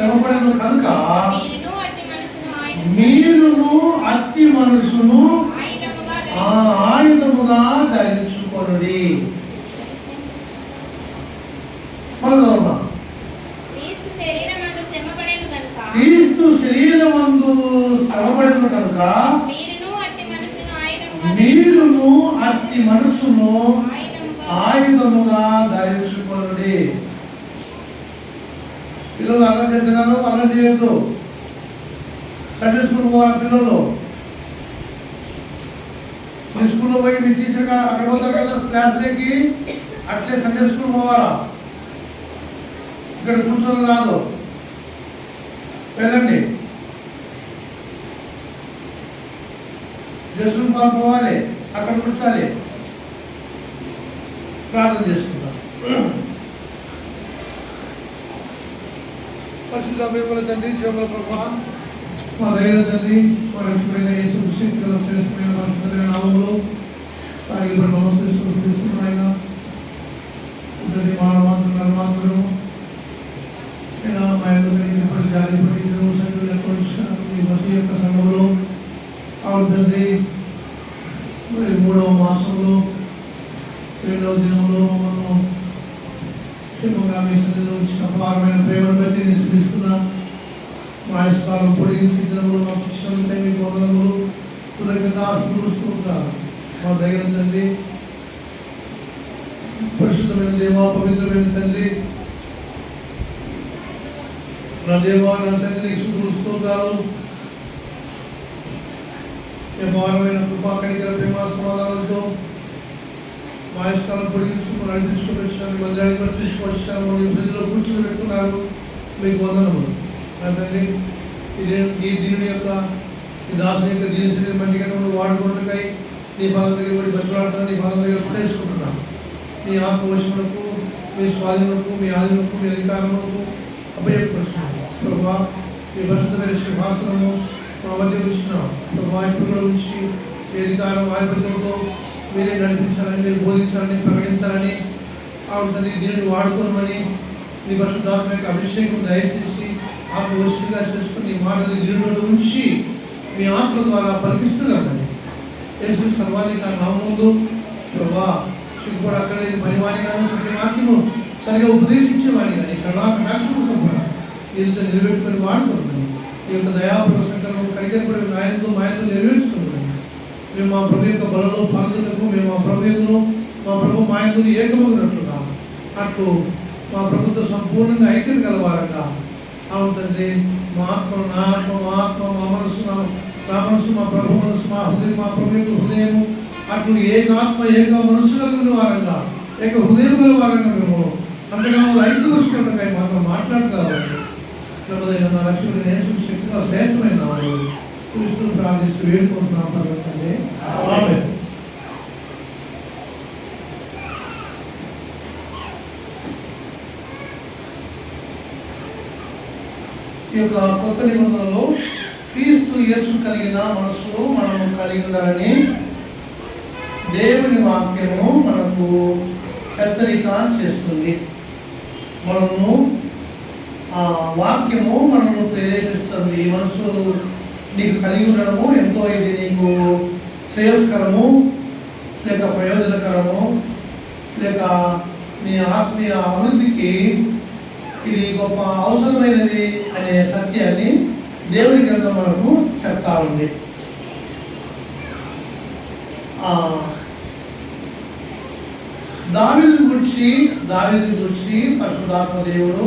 శ్రమపడను కనుక మీరును అట్టి మనసును ఆయుధముగా ధరించుకొనుడి. క్రీస్తు శరీరమందు శ్రమపడను కనుక మీరును అట్టి మనసును ఆయుధముగా ధరించుకొనుడి. పిల్లలు అలా చేస్తున్నారు, అలా చేయొద్దు. సండే స్కూల్ పోవాలి పిల్లలు. మీ స్కూల్లో పోయి మీ టీచర్ అక్కడ పోతారు కదా క్లాస్లోకి, అట్లే సండే స్కూల్ పోవాలా. ఇక్కడ కూర్చొని రాదు. వెళ్ళండి, జస్సు పాలు పోవాలి, అక్కడ కూర్చోాలి, ప్రార్థన చేసుకుంటాం. పరిశుద్ధ ప్రేమల తండ్రి, జీవముల ప్రభువా, మా దైవ తండ్రి, మా రక్షకుడైన యేసుక్రీస్తు శ్రేష్టమైన పరిశుద్ధమైన నామములో సాగిపడి నమస్కరిస్తున్నాం. ఆయన ఇద్దరి మానవాంతులు నరమాంతులు మా యొక్క జాలిపడి ఈ మధ్య యొక్క సంఘంలో ఆవిడ తండ్రి మరి 3వ మాసంలో 7వ దినంలో మనం క్షేమంగా మీ సన్నిధిలో ఇచ్చిన అపారమైన ప్రేమను బట్టి నేను చూపిస్తున్నా. మా ఇష్టాలను పొడిగించి దినములు మాకు ఇష్టంటే మీ వందనములు కృతజ్ఞతాస్తున్నారు. మా దగ్గర తండ్రి, పరిశుద్ధమైన దేవా, పవిత్రమైన తండ్రి, నా దేవా, నా తండ్రి స్తోత్రాలు. అపారమైన కృపా కనికర ప్రేమ సమాధానాలతో మా ఇష్టాలను పొడిగించుకుని నడిపించుకుని వచ్చినారు, మందిరానికి తీసుకొచ్చినారు, ప్రజల్లో కూర్చొని పెట్టుకున్నారు. మీకు వందనములు. నా తండ్రి, ఈ దీని యొక్క ఈ దాసుని యొక్క దీని మండిగను వాడుకుంటుకై నీ పాదం దగ్గర పడి బతులాడుతున్నా, నీ పాదం దగ్గర పడేసుకుంటున్నాను. నీ ఆత్మవశములకు, మీ స్వాధీనకు, మీ ఆధీనకు, మీ అధికారములకు అభయపరుస్తున్నాను. ప్రభా, మీ పరిశుద్ధమైన సింహాసనము మా మధ్య ఉంచున్నాం. ప్రభా, ఇప్పుడు ఉంచి మీ అధికారం ఆధిపత్యంతో మీరే నడిపించాలని, మీరు బోధించాలని, ప్రకటించాలని, ఆవిడ దీనిని వాడుకోమని నీ పరిశుద్ధాత్మ యొక్క అభిషేకం దయచేసి ఆత్మవశుడిగా చేసుకుని నీ మాటని దీనిలో ఉంచి మీ ఆత్మ ద్వారా పలికిస్తున్నామని యేసు సర్వాధిక నామములో ప్రభా, సిగ్గుపడి అక్కడ పనివాణి కానీ సత్యవాక్యము సరిగా ఉపదేశించేవాణి కానీ కళాకటాక్షము సంపద దీనితో నిలబెట్టుకొని వాడుకుంటున్నాను. ఈ యొక్క దయాపూర్వ సంకల్పం కరిగపడి ఆయనతో మాయతో నెరవేర్చుకుంటున్నాను. మేము మా ప్రభు యొక్క బలలో పాల్గొనకు, మేము మా ప్రభుత్వం మా ప్రభు మాయతో ఏకమవుతున్నట్లున్నాం. అట్లు మా ప్రభుత్వం సంపూర్ణంగా ఐక్యత గలవారంగా అవుతుంది. మా ఆత్మ, నా ఆత్మ, మా ఆత్మ, మా మనసు, నా మనసు, మా ప్రభు మనసు, మా హృదయం, మా ప్రభు యొక్క హృదయము అట్లు ఏకాత్మ ఏక మనసు కలిగిన వారంగా, ఏక హృదయం గల వారంగా మేము అంతగా ఐక్యపరుచుకోవడంగా మాత్రం మాట్లాడగలవారు. నమ్మదైన నా రక్షకుడు యేసు శక్తిగా శ్రేష్టమైన వారు క్రీస్తును ప్రార్థిస్తూ వేడుకుంటున్నాం. పర్వతండి ఆమేన్. ఈ యొక్క కొత్త నిబంధనలో క్రీస్తు యేసు కలిగిన మనసు మనము కలిగి ఉండాలని దేవుని వాక్యము మనకు హెచ్చరిక చేస్తుంది. మనము వాక్యము మనము ప్రేరేపిస్తుంది. మనసు నీకు కలిగి ఉండడము ఎంతో ఇది నీకు శ్రేయస్కరము, లేక ప్రయోజనకరము, లేక నీ ఆత్మీయ అభివృద్ధికి ఇది గొప్ప అవసరమైనది అనే సత్యాన్ని దేవుని గ్రంథం మనకు చెప్తా ఉంది. దావీదు గురించి పరిశుద్ధాత్మ దేవుడు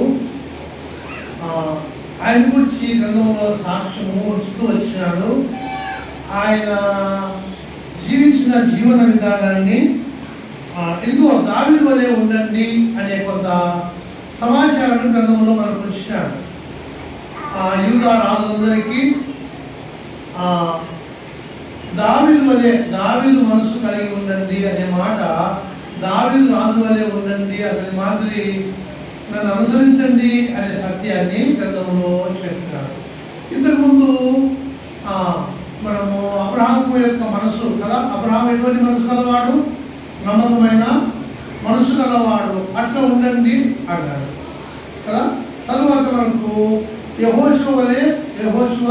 ఆయన గురించి గ్రంథంలో సాక్ష్యము ఉంచుతూ వచ్చినాడు. ఆయన జీవించిన జీవన విధానాన్ని ఇదిగో దావీదు వలె ఉండండి అనే కొంత సమాచారాన్ని గ్రంథంలో మనకు వచ్చినాడు. యూదా రాజులందరికీ దావీదు మనసు కలిగి ఉండండి అనే మాట, దావీదు రాజు వలె ఉండండి, అతని మాదిరి నన్ను అనుసరించండి అనే సత్యాన్ని గ్రంథంలో చెప్తున్నాడు. ఇంతకుముందు మనము అబ్రహాము యొక్క మనసు కదా, అబ్రహాం ఎటువంటి మనసు గలవాడు? నమ్మకమైన మనసు గలవాడు, అట్లా ఉండండి అన్నాడు కదా. తరువాత మనకు యెహోషువ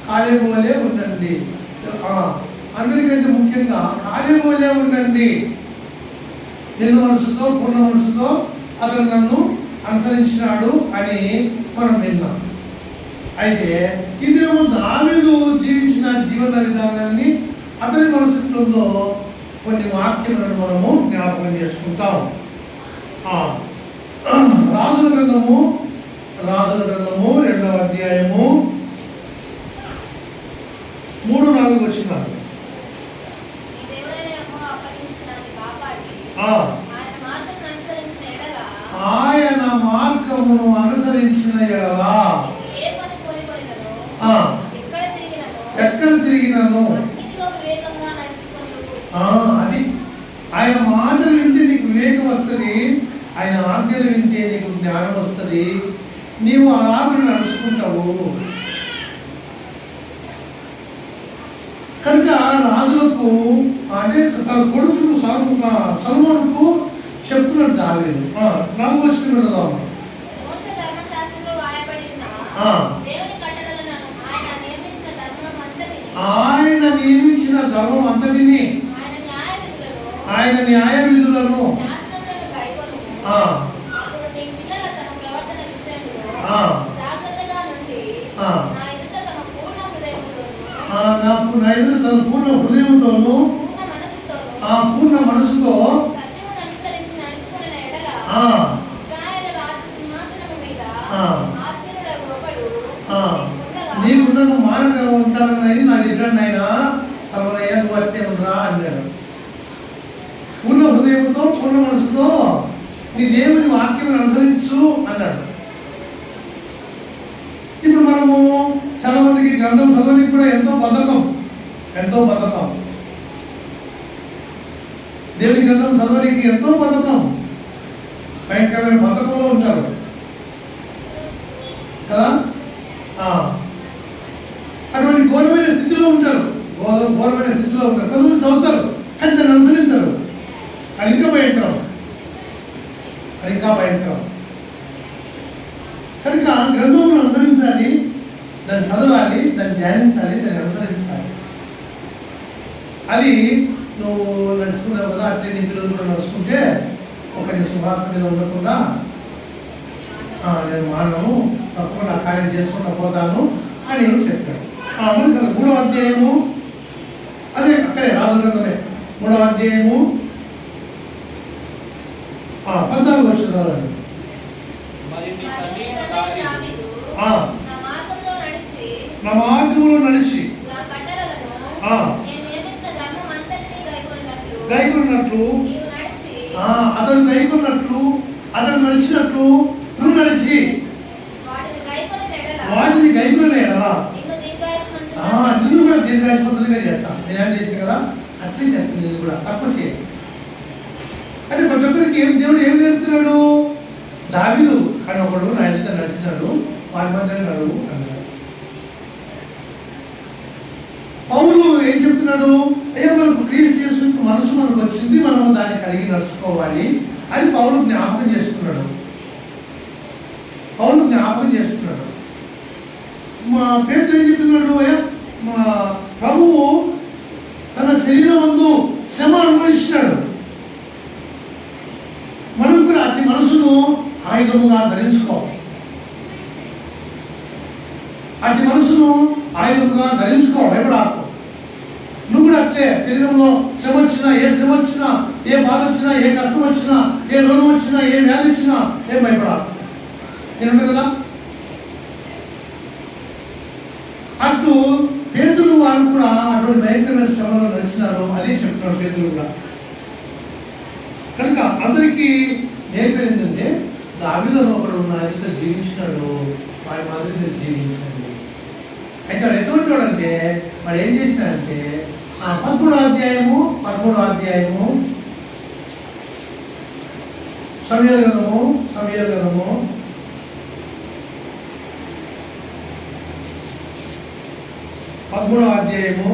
కాలేబు వలె ఉండండి. అందరికంటే ముఖ్యంగా కాలేబు వలె ఉండండి. నిన్ను మనసుతో పూర్ణ మనసుతో అతను నన్ను అనుసరించినాడు అని మనం విన్నాం. అయితే ఇది దావీదు జీవించిన జీవన విధానాన్ని అతని మనసులో కొన్ని వాక్యములను మనము జ్ఞాపకం చేసుకుంటాం. రాజుల గ్రంథము 2వ అధ్యాయము 3-4 వచనాలు. ఆయన మార్గమును అనుసరించిన ఎడల ఎక్కడ తిరిగినను అది ఆయన మాటలు వింటే నీకు వివేకం వస్తుంది, ఆయన ఆజ్ఞలు వింటే నీకు జ్ఞానం వస్తుంది, నీవు ఆ ఆజ్ఞను నడుచుకుంటావు. కనుక రాజులకు అంటే తన కొడుకు సల్మానుకు చెప్తున్నాడు దావీదు. 4వ వచనం చదువుదాం. ఆయన నియమించిన ధర్మం అంతటిని, ఆయన న్యాయ విధులను తన పూర్ణ హృదయంతోను పూర్ణ మనసుతో నీకున్నను మానగా ఉంటానని నాకు ఇద్దరు ఆయన సర్వనయ్య నువ్వు అట్టే ఉండరా అన్నాడు. పూర్ణ హృదయంతో పూర్ణ మనసుతో నీ దేవుని వాక్యం అనుసరించు అన్నాడు. ఇప్పుడు మనము చాలా మందికి గ్రంథం చదవడానికి కూడా ఎంతో బద్ధకం. దేవుని గ్రంథం చదవడానికి ఎంతో బద్ధకం, భయంకరమైన బద్ధకంలో ఉంటారు కదా. అటువంటి ఘోరమైన స్థితిలో ఉంటారు. కొంతమంది చదువుతారు కానీ దాన్ని అనుసరించరు. అది ఇంకా భయంకరం. కనుక గ్రంథమును అనుసరించాలి, దాన్ని చదవాలి, దాన్ని ధ్యానించాలి, దాన్ని అనుసరించాలి. అది నువ్వు నడుచుకున్నావు కదా, అట్లే నీ పిల్లలు కూడా నడుచుకుంటే ఒక నీ సువాసన మీద ఉండకుండా నేను మానను, తప్పకుండా కార్యం చేసుకుంటూ పోతాను అని చెప్పాడు. మనుషులు 3వ అధ్యాయము, అదే అక్కడే రాజు గ్రంథమే 3వ అధ్యాయము 14 వచనాలు. నా మార్గంలో నడిచి గైకొన్నట్లు అతను గైకొన్నట్లు అతను నడిచినట్లు నువ్వు నడిచి వాటిని గైకొనే కదా నిన్ను కూడా దీర్ఘాయుష్మంతులుగా చేస్తాను. నేనేం చేసాను కదా అట్లే చేస్తాను. నేను కూడా తక్కువ చేయాలి అంటే ప్రతి ఒక్కరికి దేవుడు ఏం నేర్పుతున్నాడు? దావీదు కానీ ఒకడు నా ఎదుట నడిచినాడు, వారి మధ్యలో నడువు అన్నాడు. పౌలు ఏం చెప్తున్నాడు? అయ్యా మనకు క్రీస్తు యేసు మనసు మనకు వచ్చింది, మనము దాన్ని కలిగి నడుచుకోవాలి అని పౌలు జ్ఞాపకం చేస్తున్నాడు. మా పేతురు ఏం చెప్తున్నాడు? అయ్యా మా ప్రభువు తన శరీరం ముందు శ్రమ అనుభవించినాడు, మనం కూడా అతి మనసును ఆయుధముగా ధరించుకోవాలి. భయపడాకు. నువ్వు కూడా అట్లే శరీరంలో శ్రమ వచ్చినా, ఏ శ్రమ వచ్చినా, ఏ బాధ వచ్చినా, ఏ కష్టం వచ్చినా, ఏ రోగం వచ్చినా, ఏ వ్యాధి వచ్చినా ఏం భయపడాలి. నేను కదా అటు పేతులు వారు కూడా అటువంటి భయంకరమైన శ్రమలో నడిచినారు. అదే చెప్తున్నాడు పేతులు కూడా. కనుక అందరికీ నేర్పేది ఏంటంటే దావీదులో ఒకడు నా ఎదుట జీవించినాడు, వారి మాదిరి మీరు జీవించండి. అయితే వాడు ఎటువంటి వాడంటే వాడు ఏం చేసినాడంటే 13వ అధ్యాయము సమూయేలు గ్రంథము 13వ అధ్యాయము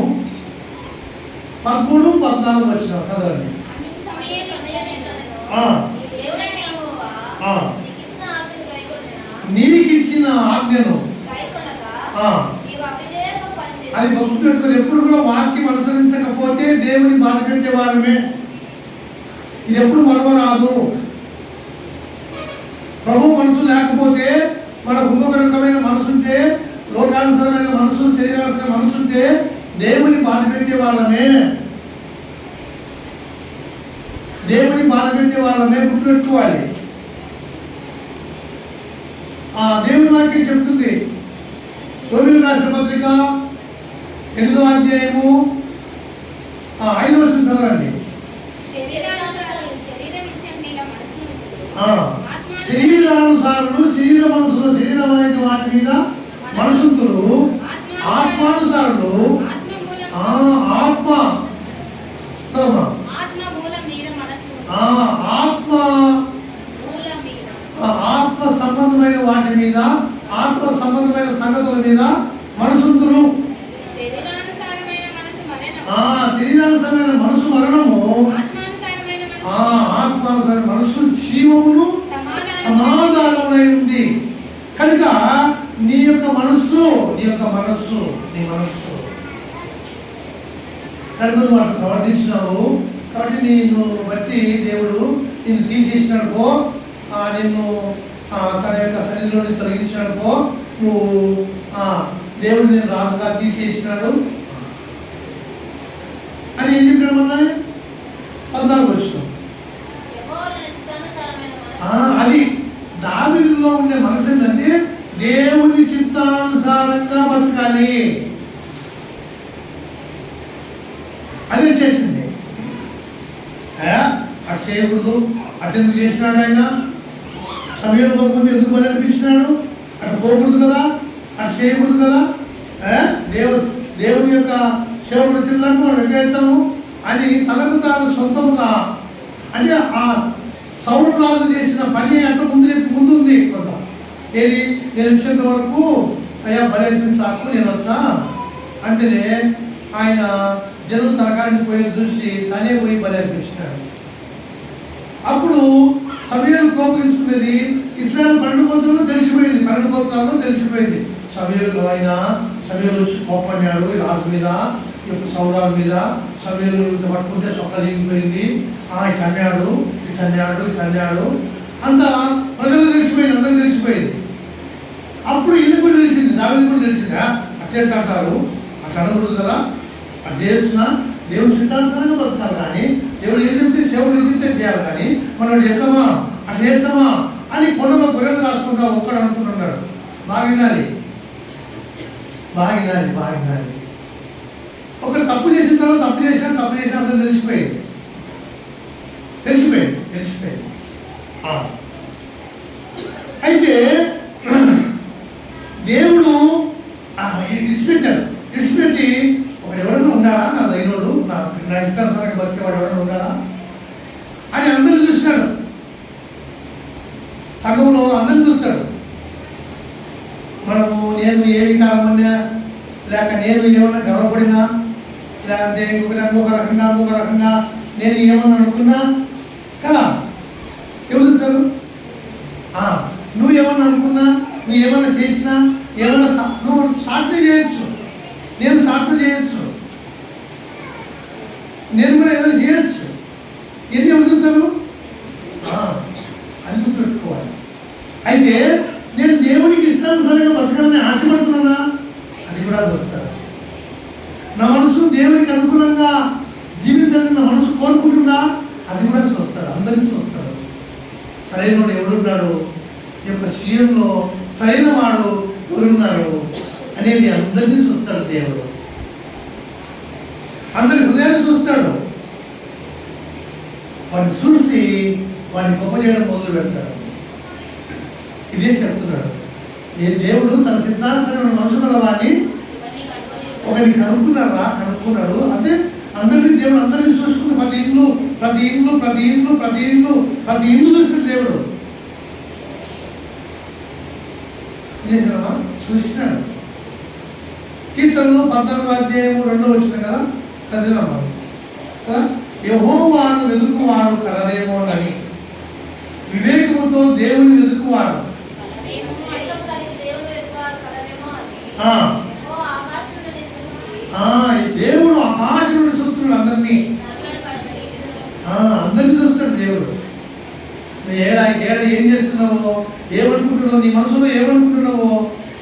13-14 వచ్చిన చదవండి. నీకిచ్చిన ఆజ్ఞను అది గుర్తుపెట్టుకొని ఎప్పుడు కూడా వాక్యం అనుసరించకపోతే దేవుని బాధ పెట్టే వారమే. ఇది ఎప్పుడు మరవరాదు. ప్రభు మనసు లేకపోతే, మన హృదయపరమైన మనసుంటే, లోకానుసరమైన మనసు, శరీరానుసరమైన మనసుంటే దేవుని బాధ పెట్టే వాళ్ళమే. దేవుని బాధ పెట్టే వాళ్ళమే గుర్తుపెట్టుకోవాలి. దేవుని వాక్యం చెప్తుంది. రోమిలకు రాసిన పత్రిక 8వ అధ్యాయము 5వ వచనం చదవండి. శరీరానుసారులు శరీర మనసులు, శరీరమైన వాటి మీద మనసులు, ఆత్మానుసారులు ఆత్మ ఆత్మ సంబంధమైన వాటి మీద, ఆత్మ సంబంధమైన సంగతుల మీద మనసుంతులు. శరీరానుసారమైన మనసు మరణము, ఆత్మానుసారమైన మనసు జీవమును సమాధానమై ఉంది. కనుక నీ మనస్సు కనుక నువ్వు అటు ప్రవర్తించినావు కాబట్టి నిన్ను బట్టి దేవుడు నిన్ను తీసేసినాడుకో, నిన్ను తన యొక్క సన్నిధిలోని తొలగించినాడుకో, నువ్వు దేవుడు నేను రాజుగా తీసేసినాడు అని ఏం చెప్పాడు? మన 14వ వచనం. అది దావీదులో ఉండే మనసు ఏంటంటే దేవుని చిత్తానుసారంగా బతకాలి. అది వచ్చేసింది. అటు చేయకూడదు, అటు ఎందుకు చేసినాడు ఆయన? సమయం పోకముందు ఎందుకు పని అనిపించినాడు? అటు పోకూడదు కదా, అటు చేయకూడదు కదా. దేవుని యొక్క సేవకుడు వచ్చిందని మనం ఎక్కడైతాము అని తనకు తాను సొంతముగా, అంటే ఆ సౌలు రాజు చేసిన పని అంటే ముందు ఉంది కొంత. ఏది? నేను వచ్చేంత వరకు అయ్యా బలైపోయిన నేను వచ్చా అంటేనే ఆయన జనం తనకాడికి పోయి చూసి తనే పోయి బలైపోయినాడు. అప్పుడు సమయాలు కోపగించుకునేది ఇస్రాయల్ 12 గోత్రాల్లో తెలిసిపోయింది. 12 గోత్రాల్లో తెలిసిపోయింది. సమయాలు వచ్చి కోపడ్డాడు రాజు మీద, సౌరాల మీద. సమయాలు పట్టుకుంటే సొక్క దిగిపోయింది. ఇటు అన్నాడు అంతా ప్రజలు తెలిసిపోయింది, అందరూ తెలిసిపోయింది. అప్పుడు ఇది కూడా తెలిసింది, దావీదు కూడా తెలిసిందా అట్లా అంటారు, అట్లా అనకూడదు కదా, అది చేస్తున్నా దేవుడు సిద్ధాంతాన్ని బతుకాలి. కానీ దేవుడు ఏం చెప్తే సేవలు ఎదిగితే చేయాలి. కానీ మనం చేద్దామా అట్లా చేస్తామా అని కొండలో గొర్రెలు కాసుకుంటా ఒక్కడు అనుకుంటున్నాడు. బాగా వినాలి. ఒకరు తప్పు చేసిన తర్వాత తప్పు చేసినా అందరూ తెలిసిపోయింది. అయితే దేవుడు ఇడిచిపెట్టి ఒకడు ఎవరైనా ఉన్నాడా, నా దైనోడు, నా ఇష్టానుసారంగా బతికేవాడు ఎవరైనా ఉన్నాడా అని అందరూ చూసినాడు. సంఘంలో అందరూ చూస్తాడు. మనము నేను ఏ వికారమన్నా, లేక నేను ఏమన్నా గర్వపడినా, లేకపోతే ఇంకొక రకంగా నేను ఏమన్నా అనుకున్నా కదా, ఎవరు చూస్తారు? నువ్వు ఏమన్నా అనుకున్నా, నువ్వు ఏమన్నా చేసినా, ఏమన్నా నువ్వు సాధన చేయొచ్చు, నేను సాధన చేయొచ్చు, నేను కూడా ఏదైనా చేయొచ్చు. ఎన్ని ఎవరు చూస్తారు? అది గుర్తుపెట్టుకోవాలి. అయితే నేను దేవుడికి ఇష్టానుసారంగా బతకాలని ఆశపడుతున్నానా, అది కూడా చూస్తారు. నా మనసు దేవుడికి అనుకూలంగా జీవించాలని నా మనసు కోరుకుంటుందా, అది కూడా చూస్తాడు. అందరినీ చూస్తాడు. సరైనవాడు ఎవరున్నాడు, ఈ యొక్క సీఎంలో సరైన వాడు ఎవరున్నారు అనేది అందరినీ చూస్తాడు. దేవుడు అందరి హృదయాన్ని చూస్తాడు. వాడిని చూసి వాడిని గొప్ప చేయడం మొదలు పెడతాడు. ఇదే చెప్తున్నాడు. ఏ దేవుడు తన సిద్ధాంతమైన మనసు గల వాడిని ఒకరిని కనుక్కున్నాడు. అంటే దేవుడు అందరినీ చూసుకుంటూ ప్రతి ఇల్లు చూసుకుంటే దేవుడు చూసినాడు. కీర్తనలో 14వ అధ్యాయము 2వ వచనం కదా చదివినాము కదా, యెహోవాను వెతుకువాడు కలరేమోనని, వివేకముతో దేవుని వెతుకువాడు దేవుడు ఆకాశం నుండి చూస్తున్నాడు అందరినీ చూస్తాడు దేవుడు. ఏడా ఏం చేస్తున్నావో, ఏమనుకుంటున్నావు, నీ మనసులో ఏమనుకుంటున్నావో,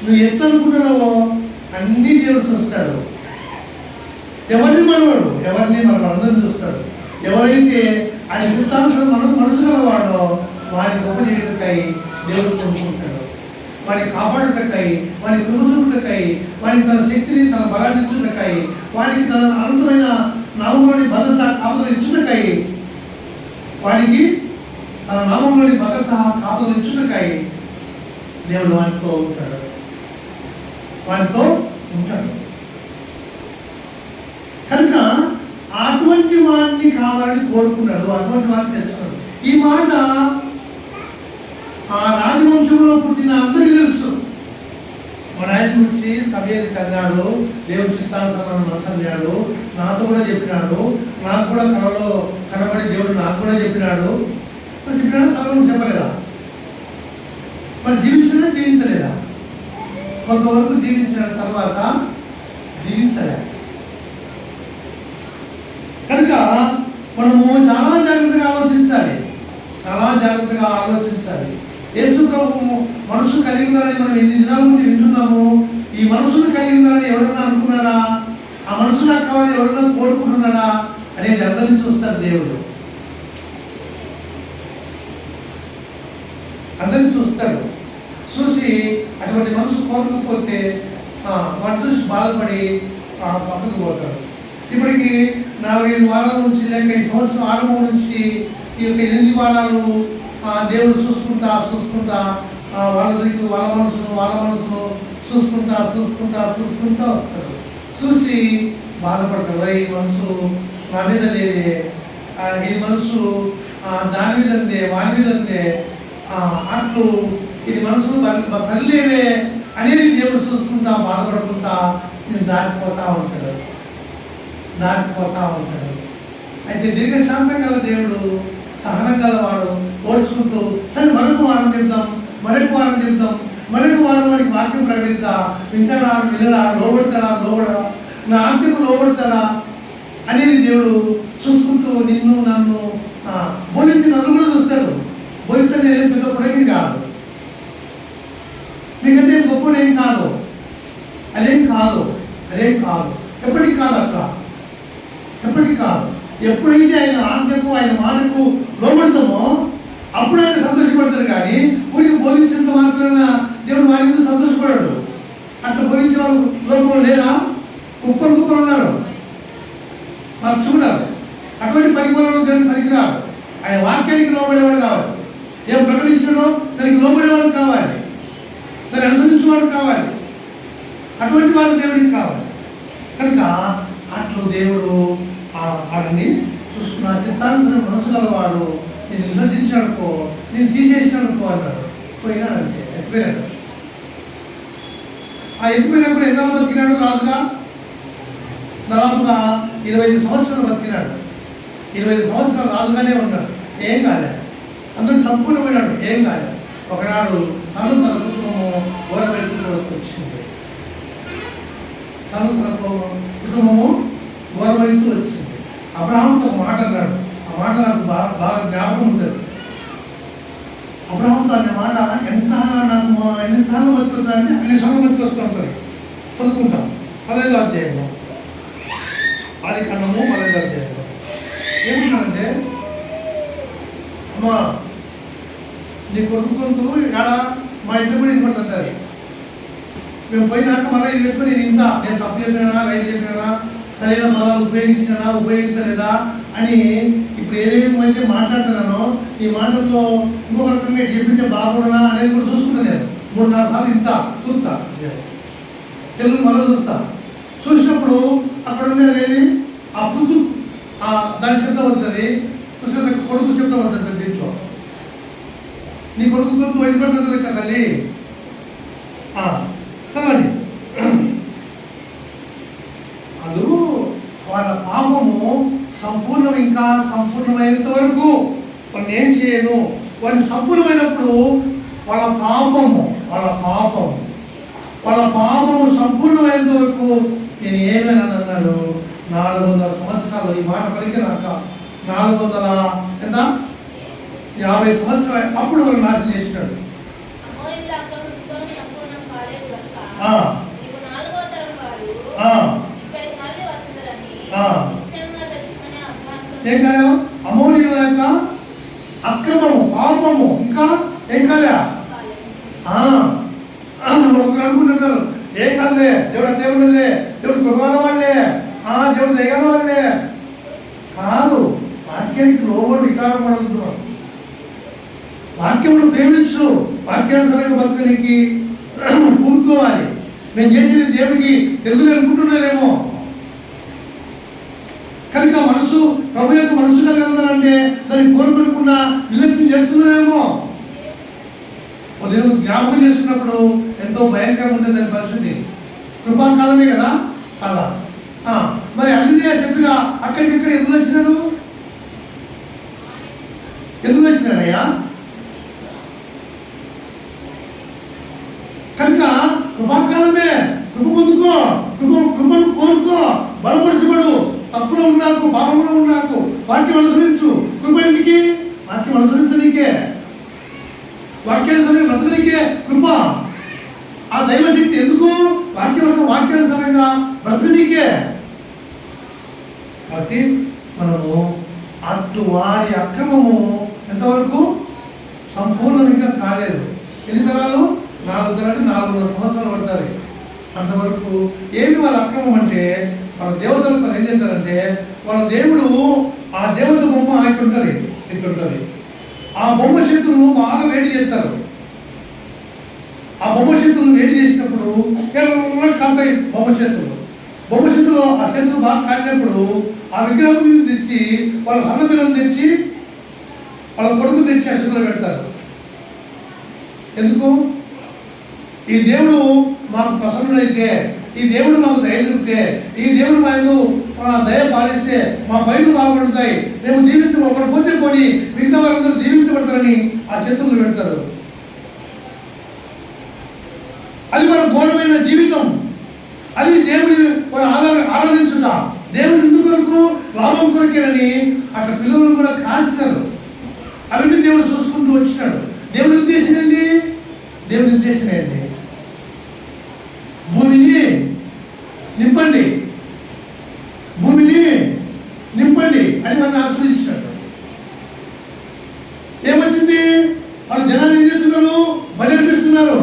నువ్వు ఎంత అనుకుంటున్నావో అన్నీ దేవుడు చూస్తాడు. ఎవరిని మనవాడు అందరిని చూస్తాడు. ఎవరైతే ఆయన చిత్తానుసారం మనసు గలవాడో వారిని గొప్ప చేయటకై దేవుడు కోరుకుంటాడు. వాడిని కాపాడుటకై, వాడిని కృపచుటకై, వాడికి తన శక్తిని తన బలాన్ని ఇచ్చుటకై, వాడికి తన అనంతమైన నామంలోని భద్రత కాపుదలు ఇచ్చుటకై, వాడికి తన నామంలోని భద్రత కాపుదలు ఇచ్చుటకై దేవుడు వాటితో ఉంటాడు. కనుక అటువంటి వాడిని కావాలని కోరుకున్నాడు, అటువంటి వాడిని తెచ్చుకున్నాడు. ఈ మాట ఆ రాజవంశంలో పుట్టిన అందరికీ తెలుసు. మన ఆయన గురించి సమయానికి అన్నాడు, దేవుడు చిత్తానుసారం మనసు అన్నాడు, నాతో కూడా చెప్పినాడు, నాకు కూడా కళలో కనబడి దేవుడు నాకు కూడా చెప్పినాడు. చెప్పినాడు, సగం చెప్పలేదా? మరి జీవించలేదా? కొంతవరకు జీవించిన తర్వాత జీవించలే. కనుక మనము చాలా జాగ్రత్తగా ఆలోచించాలి. యేసు ప్రభు మనసు కలిగి ఉన్నారని మనం ఎన్ని దినాల నుండి వింటున్నాము. ఈ మనసును కలిగి ఉన్నారని ఎవరన్నా అనుకున్నారా? ఆ మనసు నాకు కావాలని ఎవరన్నా కోరుకుంటున్నారా అనేది అందరినీ చూస్తాడు దేవుడు. అందరినీ చూస్తాడు. చూసి అటువంటి మనసు కోరకపోతే వాటి చూసి బాధపడి పక్కకు పోతాడు. ఇప్పటికి 4-5 వారాల నుంచి లేక ఈ సంవత్సరం ఆరంభం నుంచి ఈ యొక్క 8 వారాలు దేవుడు చూసుకుంటా వాళ్ళ మనసును చూసుకుంటా వస్తాడు. చూసి బాధపడతాడు. ఈ మనసు నా మీద లేదే, ఈ మనసు దాని మీద ఉందే, వాడి మీద ఉందే, అట్లు ఇది మనసును సరిలేవే అనేది దేవుడు చూసుకుంటా బాధపడుకుంటా నేను దాటిపోతా ఉంటాడు. అయితే దీర్ఘశాంతం గల దేవుడు, సహనం గలవాడు, ఓర్చుకుంటూ సరే మరొక వారం చెప్దాం, వారికి వారికి వాక్యం ప్రకటిద్దా, వినరా, లోబడతారా, నా ఆజ్ఞకు లోబడతారా అనేది దేవుడు చూసుకుంటూ నిన్ను నన్ను బోధించి నన్ను కూడా చూస్తాడు. బోధిస్తే నేనేం పెద్ద పొడగిని కాదు, మీకంటే గొప్పనేం కాదు, అదేం కాదు. ఎప్పటికి కాదు అట్లా, ఎప్పటికి కాదు. ఎప్పుడైతే ఆయన ఆజ్ఞకు ఆయన మాటకు లోబడతామో అప్పుడు ఆయన సంతోషపడతాడు. కానీ ఊరికి బోధించినంత మాత్రాన దేవుడు వారి ఎందుకు సంతోషపడాడు? అట్లా బోధించే వాళ్ళు లోకంలో లేదా? కుప్పలు ఉన్నారు, మాకు చూడాలి. అటువంటి పరిమాణంలో దేవుని పనికిరాదు. ఆయన వాక్యానికి లోబడేవాడు కావాలి. ఏం ప్రకటించడో దానికి లోబడేవాడు కావాలి, దాన్ని అనుసరించేవాడు కావాలి. అటువంటి వాళ్ళు దేవుడికి కావాలి. కనుక అట్లు దేవుడు వాడిని చూసుకున్న చిత్తానుసారం మనసు గలవాడు, నేను విసర్జించాడుకో, నేను తీసేసినాడుకో అన్నాడు. పోయినాడంటే ఎత్తిపోయాడు. ఎత్తిపోయినప్పుడు ఎన్నాళ్ళు బతికినాడు రాజుగా? దాదాపుగా 25 సంవత్సరాలు బతికినాడు. 25 సంవత్సరాలు రాజుగానే ఉన్నాడు. ఏం కాలేదు, అందరికి సంపూర్ణమైనాడు. ఏం కాలేదు. ఒకనాడు తన కుటుంబము ఘోరమైపోవడానికి వచ్చింది. తన కుటుంబము ఘోరమైతూ వచ్చింది. అబ్రహాంతో ఒక మాట అన్నాడు. ఆ మాట నాకు బాగా జ్ఞాపకం ఉంటుంది. అబ్రహాంతో అనే మాట ఎంత నాకు ఎన్నిసార్లు బతికొస్తా అంటే అన్నిసార్లు బతికొస్తూ ఉంటుంది. చదువుకుంటాం 15వ అధ్యాయంలో, ఆదికాండము 15వ అధ్యాయంలో ఏమంటాడంటే, అమ్మా నీ కొడుకు గొంతు ఇక్కడ మా ఇంట్లో కూడా వినపడుతుంటారు. మేము పోయినాక మళ్ళీ ఇది పెట్టుకుని నేను తప్పు చేసినా, రైట్ చేసినా, సరైన పదాలు ఉపయోగించలేదా అని ఇప్పుడు ఏదేమైతే మాట్లాడుతున్నానో ఈ మాటల్లో ఇంకొక రకంగా చెప్పింటే బాగుండనా అనేది కూడా చూసుకుంటా. నేను 3-4 సార్లు చూస్తా, తెలుగు మళ్ళీ చూసినప్పుడు అక్కడ ఉండేది ఆ పుద్దు దాని శబ్దం వస్తుంది, కొడుకు శబ్దం వస్తుంది. దీంట్లో నీ కొడుకు గొంతు వినపడుతుంది కదా తల్లి, చదవండి. అది వాళ్ళ పాపము ఇంకా సంపూర్ణమైనంత వరకు వాళ్ళని ఏం చేయను. వాళ్ళు సంపూర్ణమైనప్పుడు వాళ్ళ పాపము అయ్యేంత వరకు నేను ఏమైనా అన్నాడు. 400 సంవత్సరాలు ఈ మాట పలికినాక 450 సంవత్సరాలు అప్పుడు మనం నాశనం చేసినాడు. ఏం కాదు అమోరీయుల యొక్క అక్రమము, పాపము, ఇంకా ఏం కాలే. ఒకరు అనుకుంటున్నారు ఏం కాదులే, దేవుడులే, దేవుడు కృపగల వాళ్ళే, దేవుడు దయగల వాళ్ళే. కాదు, వాక్యానికి లోబడి వికారం పడుతున్నాం. వాక్యమును ప్రేమించు, వాక్యానుసారంగా బతకనికి పూనుకోవాలి. నేను చేసేది దేవుడికి తెలుగులో అనుకుంటున్నారేమో, కనుక మనసు ప్రభు యొక్క మనసు కలిగి ఉన్నారంటే దాన్ని కోరుకోకుండా విలక్షణ చేస్తున్నారేమో. దేవుడు జ్ఞాపకం చేసుకున్నప్పుడు ఎంతో భయంకరంగా ఉంటుంది దాని పరిస్థితి. కృపాకాలమే కదా అలా. మరి అన్ని చెప్పిగా అక్కడికిక్కడ ఎందుకు వచ్చినారు? ఎందుకు వచ్చినారయ్యా? కనుక కృపాకాలమే, కృప పొందుకో, కృపను కోరుకో, బలపరచబడు. తప్పులో ఉన్నాకు, పాపంలో ఉన్నాకు, వాక్యం అనుసరించు. కృప ఎందుకు? వాక్యం అనుసరించడానికే, వాక్యానుసారంగా బ్రతకడానికే కృప. ఆ దైవశక్తి ఎందుకు? వాక్యానుసారంగా బ్రతకడానికే. కాబట్టి మనము అటు వారి అక్రమము ఎంతవరకు సంపూర్ణం ఇంకా కాలేదు. ఎన్ని తరాలు? 4 తరాలు, 400 సంవత్సరాలు పడతారు. అంతవరకు ఏమి వాళ్ళ అక్రమం అంటే, వాళ్ళ దేవతలకు ఏం చేస్తారంటే, వాళ్ళ దేవుడు ఆ దేవత బొమ్మ ఇట్లుంటుంది, ఇట్లుంటుంది. ఆ బొమ్మ చేతులను బాగా వేడి చేస్తారు. ఆ బొమ్మ చేతులను వేడి చేసినప్పుడు కాలుతాయి బొమ్మ చేతులు. బొమ్మ చేతులు ఆ చేతులు బాగా కాలినప్పుడు ఆ విగ్రహం తెచ్చి వాళ్ళ సన్న పిల్లలు తెచ్చి వాళ్ళ కొడుకుని తెచ్చి ఆ చేతులు పెడతారు. ఎందుకు? ఈ దేవుడు మాకు ప్రసన్నుడైతే, ఈ దేవుడు మాకు దయ చూపితే, ఈ దేవుడు మాకు దయ పాలిస్తే మా బయలు బాగుపడతాయి, మేము ఒకరు పోతే కొని మిగతా వారందరూ దీవించబడతారని ఆ చేతులు పెడతారు. అది మన ఘోరమైన జీవితం. అది దేవుని ఆరాధించుట. దేవుడు ఎందుకు కొరకు? లాభం కొరకేనని అక్కడ పిల్లలను కూడా కాల్చినారు. అవన్నీ దేవుడు చూసుకుంటూ వచ్చినాడు. దేవుని ఉద్దేశం ఏంటి? దేవుని ఉద్దేశం ఏంటి? భూమిని నింపండి, భూమిని నింపండి అని మనం ఆస్వాదించినాడు. ఏమొచ్చింది? వాళ్ళు జనాలు ఏం చేస్తున్నారు? బలి అర్పిస్తున్నారు.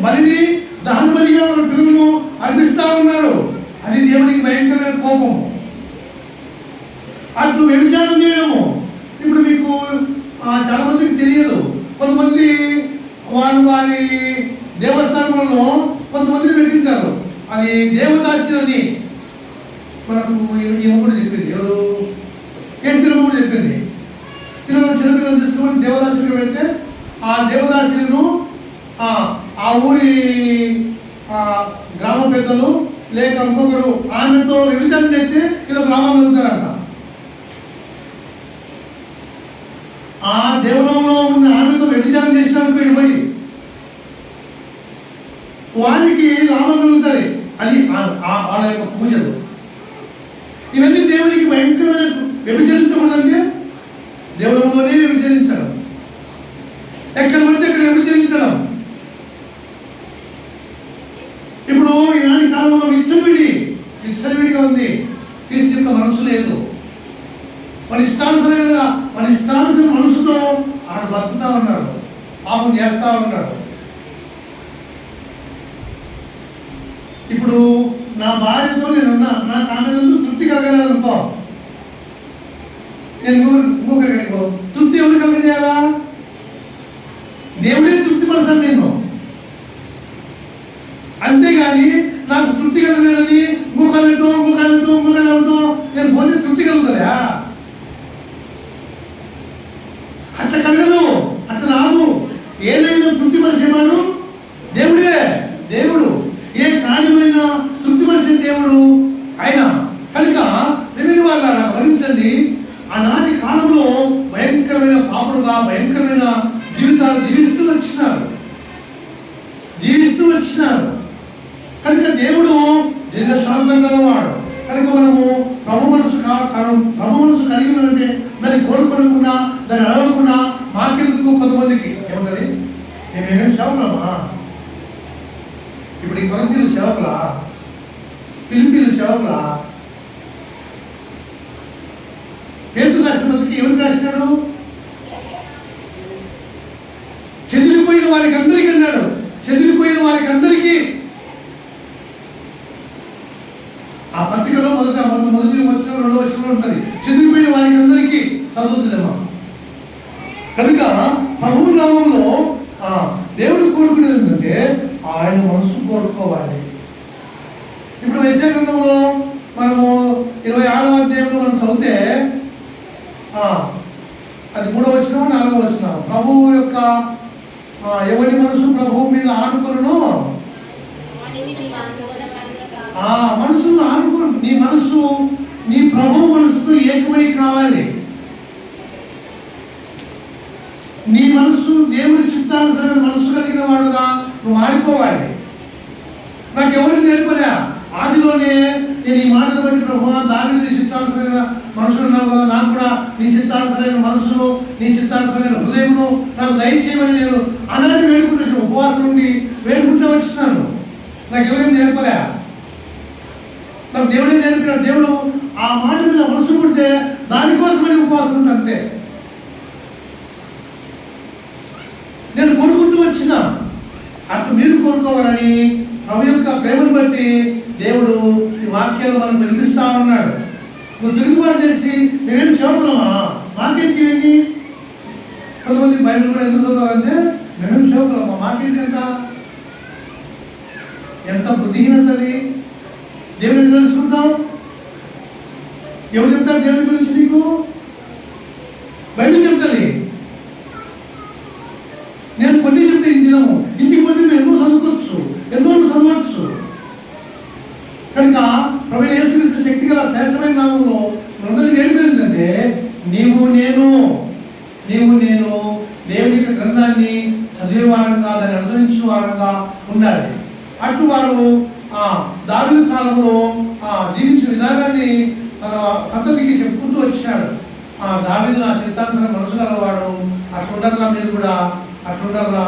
బలిని దహన బలిగా వాళ్ళ పిల్లలను అర్పిస్తూ ఉన్నారు. అది దేవునికి భయంకరమైన కోపము. అటు వ్యభిచారం చేయడము. ఇప్పుడు మీకు చాలా మందికి తెలియదు. కొంతమంది వారి దేవస్థానంలో కొంతమందిని పెట్టింటారు. అది దేవదాసిని మనకు ఈ కూడా చెప్పింది. ఎవరు? కేంద్రం కూడా చెప్పింది. చిన్నపిల్లలు తీసుకొని దేవదాసిని పెడితే ఆ దేవదాసిలను ఆ ఊరి గ్రామ పెద్దలు లేక ఇంకొకరు ఆమెతో వ్యభిచారం చేస్తే ఇలా గ్రామం వెళ్తారంట. ఆ దేవలంలో ఉన్న ఆమెతో వ్యభిచారం చేసినట్టు ఇవ్వయి వారికి లాభం కలుగుతుంది. అది వాళ్ళ యొక్క పూజలు. ఇవన్నీ దేవునికి భయంకరమైన. వ్యభిచరించకూడదంటే దేవులంలోనే వ్యభిచరించడం, ఎక్కడ పడితే అక్కడ వ్యభిచరించడం. ఇప్పుడు ఈనాటి కాలంలో విచ్చలవిడిగా ఉంది. క్రీస్తు యొక్క మనసు లేదు. మన ఇష్టానుసరంగా మనసుతో ఆడు బతుకుతా ఉన్నాడు, పాపం చేస్తా ఉన్నాడు. ఇప్పుడు నా భార్యతో నేనున్నా, నాకు ఆమె తృప్తి కలగలేదనుకో, నేను ఇంకొకరికో తృప్తి ఎవరు కలిగజేయాలా? దేవుడే తృప్తి పరచాలి నేను. అంతేగాని నాకు తృప్తి కలగలేదని ఇంకొకరితో నేను పోతే తృప్తి కలుగుతుందా? అట్లా కలగదు, అట్లా రాదు. ఏదైనా తృప్తి పరిచేవాడు దేవుడే. దేవుడు ఏ కార్యమైన తృప్తిపరిచే దేవుడు ఆయన. కనుక రెండు వాళ్ళ భరించండి. ఆనాటి కాలంలో భయంకరమైన పాపలుగా భయంకరమైన జీవితాలు జీవిస్తూ వచ్చినారు. కనుక దేవుడు దీర్ఘశాంతం గలవాడు. కనుక మనము ప్రభు మనసు కలిగి ఉన్నామంటే దాన్ని కోరుకోకుండా, దాన్ని అడగకుండా మాకెందుకు కొంతమందికి ఏమన్నది, మేమేమేం సేవకులమా? ఇప్పుడు ఈ కొరంతీయులు సేవకులా? ఫిలిప్పీలు సేవకులా? పేతురు రాసిన పత్రిక ఎవరికి రాసినాడు? చెదిరిపోయిన వారికి అందరికీ అన్నాడు. చెదిరిపోయిన వారికి అందరికీ. ఆ పత్రికలో మొదటి వచ్చిన 2వ వచనంలో ఉంటుంది, చెదిరిపోయిన వారికి అందరికీ చదువుతుందేమో. కనుక ప్రభు నామంలో దేవుడు కోరుకునేది ఏంటంటే ఆయన మనసు కోరుకోవాలి. ఇప్పుడు యెషయా గ్రంథంలో మనము 26వ అధ్యాయంలో మనం చదివితే అది 3వ వచనం 4వ వచనం, ప్రభువు యొక్క ఎవరి మనసు ప్రభువు మీద ఆనుకును, మనసును ఆనుకును. నీ మనసు నీ ప్రభు మనసుతో ఏకమై కావాలి. నీ మనసు దేవుడి చిత్తానుసరమైన మనసు కలిగిన వాడుగా నువ్వు మారిపోవాలి. నాకెవరు నేర్పలే, ఆదిలోనే నేను ఈ మాటలు బట్టి ప్రభు దావీదు చిత్తానుసరమైన మనసులు ఉన్నావు కదా, నాకు కూడా నీ చిత్తానుసరమైన మనసును, నీ చిత్తానుసరమైన హృదయమును నాకు దయచేయమని నేను అనాన్ని వేడుకుంటున్నాను. ఉపవాసం నుండి వేడుకుంటూ వచ్చినాను. నాకు ఎవరేం నేర్పలే, నాకు దేవుడే నేర్పినాడు. దేవుడు ఆ మాట మీద మనసు పుడితే దానికోసమని ఉపవాసం ఉంటే అంతే. నేను కోరుకుంటూ వచ్చిన అటు మీరు కోరుకోవాలని ప్రభు యొక్క ప్రేమను బట్టి దేవుడు ఈ వాక్యాలు మనం వినిపిస్తా ఉన్నాడు. నువ్వు తిరుగుబాటు చేసి నేనేం సేవకులమా, మాకేంటి ఇవన్నీ? కొంతమంది బైబిల్ కూడా ఎందుకు చదవాలంటే మేమేం సేవకులమా, మాకేంటి ఎంత బుద్ధిహీనతది. దేవుడిని తెలుసుకుంటాం. ఎవరు చెప్తారు దేవుడి గురించి నీకు? బైబిల్ చెప్తుంది. నేను కొన్ని చెప్తే ఈ దినము ఇంటికి కొన్ని ఎన్నో చదువుకోవచ్చు, ఎన్నో చదవచ్చు. కనుక ప్రభువైన యేసుక్రీస్తు శక్తి గల శ్రేష్టమైన నామంలో మనందరికీ ఏమిటంటే నీవు నేను దేవుని యొక్క గ్రంథాన్ని చదివే వారంగా, దాన్ని అనుసరించిన వారంగా ఉండాలి. అటు వారు దావీదు కాలంలో జీవించిన విధానాన్ని తన సంతతికి చెప్పుకుంటూ వచ్చాడు. దావీదు నా చిత్తానుసరణ మనసు గలవాడు, అట్లుండరా మీరు కూడా అట్లుండరా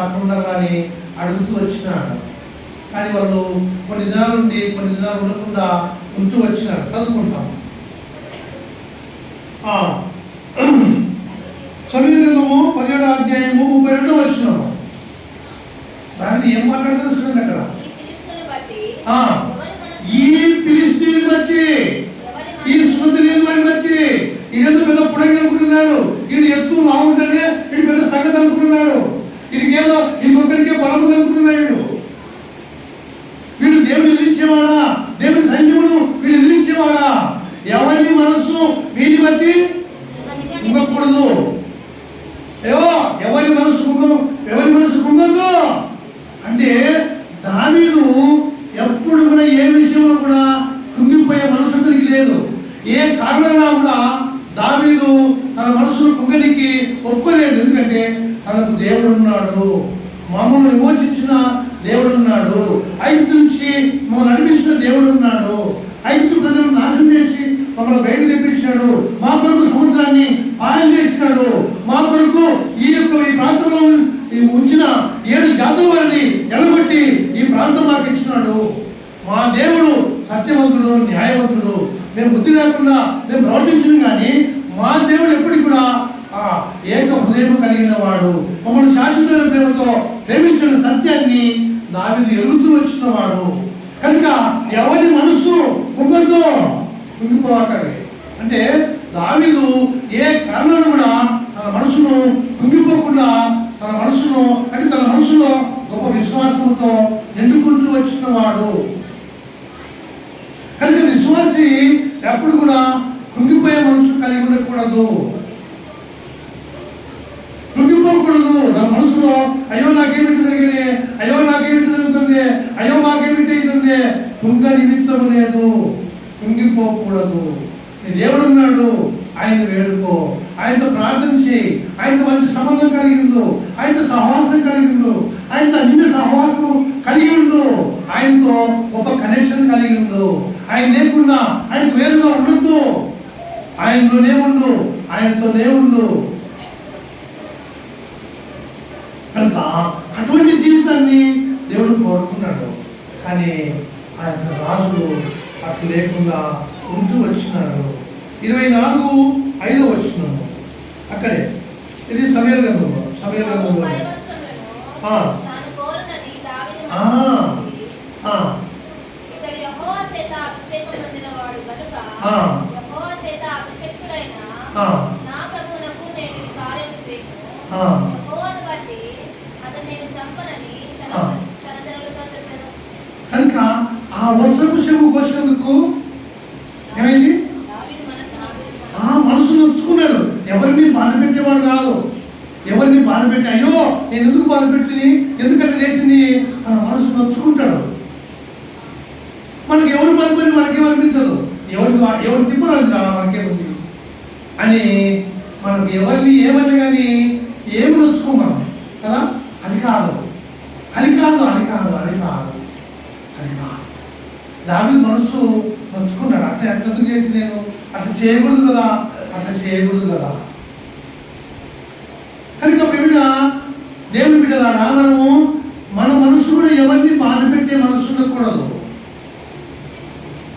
అని అడుగుతూ వచ్చినాడు. కానీ వాళ్ళు కొన్ని దినాల నుండి కొన్ని దినాలు ఉండకుండా ఉంటూ వచ్చినాడు. చదువుకుంటాం. సమూయేలు గ్రంథము 17వ అధ్యాయము 32వ వచనం. దాన్ని ఏం మాట్లాడుతున్నారు చూడండి అక్కడ. ఈ ఫిలిష్తీయుని బట్టి, ఈ సున్నతి లేని వాడిని బట్టి, ఈయన పెద్ద పుడగి అనుకుంటున్నాడు, వీడు ఎత్తు లావుంటేనే వీడు పెద్ద సంగతి అనుకుంటున్నాడు, వీడికేదో ఇంకొకరికే బలం అనుకుంటున్నాడు. వీడు దేవుని ఎదిరించేవాడా, దేవుని సైన్యమును వీడు ఎదిరించేవాడా? ఎవరి మనసు వీడిని బట్టి కుంగకూడదు. ఎవరి మనసు కుంగదు అంటే దావీదు ఎప్పుడు కూడా ఏ విషయంలో కూడా కుంగిపోయే మనసు అతనికి లేదు. ఏ కారణంగా కూడా దావీదు తన మనసును కుంగనికి ఒప్పుకోలేదు. ఎందుకంటే తనకు దేవుడు ఉన్నాడు, మమ్మల్ని విమోచించిన దేవుడు ఉన్నాడు, ఐగుప్తు నుంచి మమ్మల్ని నడిపించిన దేవుడు ఉన్నాడు, ఐగుప్తు ప్రజలను నాశనం చేసి మమ్మల్ని బయటకు తెప్పించాడు, మా కొరకు సముద్రాన్ని పాయం చేసినాడు, మా కొరకు ఈ ప్రాంతంలో ఉంచిన 7 జాతుల వారిని ఎలగొట్టి ఈ ప్రాంతం మాకు ఇచ్చినాడు. మా దేవుడు సత్యవంతుడు, న్యాయవంతుడు. మేము బుద్ధి లేకుండా మేము ప్రవర్తించిన కానీ మా దేవుడు ఎప్పటికి కూడా ఏక హృదయం కలిగిన వాడు, మమ్మల్ని శాశ్వతమైన ప్రేమతో ప్రేమించిన సత్యాన్ని దావీదు ఎరుగుతూ వచ్చిన వాడు. కనుక ఎవరి మనస్సు కుంగిపోవాలి అంటే దావీదు ఏ కారణాన్ని కూడా తన మనసును కుంగిపోకుండా తన మనసులో గొప్ప విశ్వాసంతో నిండుకుంటూ వచ్చిన వాడు. కనుక విశ్వాసి ఎప్పుడు కూడా కుంగిపోయే మనసు కలిగి ఉండకూడదు, కుంగిపోకూడదు. నా మనసులో అయ్యో నాకేమిటి జరిగింది, అయ్యో నాకేమిటి జరుగుతుంది, అయ్యో మాకేమిటి అవుతుంది, కుంగ నిమిత్తం లేదు. కుంగిపోకూడదు. నీ దేవుడు ఉన్నాడు, ఆయన వేడుకో, ఆయనతో ప్రార్థన చేయి, ఆయనతో మంచి సంబంధం కలిగిండు, ఆయనతో సహవాసం కలిగిండు, ఆయనతో అన్ని సహవాసం మనకు కలిగి ఉండు, ఆయనతో గొప్ప కనెక్షన్ కలిగి ఉండు. ఆయన లేకుండా ఆయనకు వేరుగా ఉండొద్దు, ఆయనతోనే ఉండు, ఆయనతోనే ఉండు. కనుక అటువంటి జీవితాన్ని దేవుడు కోరుకున్నాడు. కానీ ఆ యొక్క రాజులు అట్లా లేకుండా ఉంటూ వచ్చినాడు. 24:5 వచ్చినాము అక్కడే. ఇది సమయాల గ్రంథంలో కనుక ఆ వర్షపు చెవు కోసినందుకు ఏమైంది? మనసు నొచ్చుకున్నాడు. ఎవరిని బాధ పెట్టేవాడు కాదు, ఎవరిని బాధ పెట్టి అయ్యో నేను ఎందుకు బాధ పెట్టింది, ఎందుకంటే చేసింది తన మనసు నొచ్చుకుంటాడు. మనకి ఎవరు బాధ పెట్టి మనకేమనిపించదు, ఎవరు తిప్పడం మనకేముంది అని మనకి ఎవరిని ఏమన్నా కానీ ఏమి నొచ్చుకోం మనం కదా. అది కాదు, అది కాదు, అది కాదు, అది కాదు, అది కాదు. దావీదు మనసు నొచ్చుకున్నాడు. అట్లా ఎందుకు చేసి నేను అట్లా చేయకూడదు కదా, అట్లా చేయకూడదు కదా. కనుక ప్రేమిడ దేవుని బిడ్డలారా, మనము మన మనసు కూడా ఎవరిని బాధ పెట్టే మనసు ఉండకూడదు.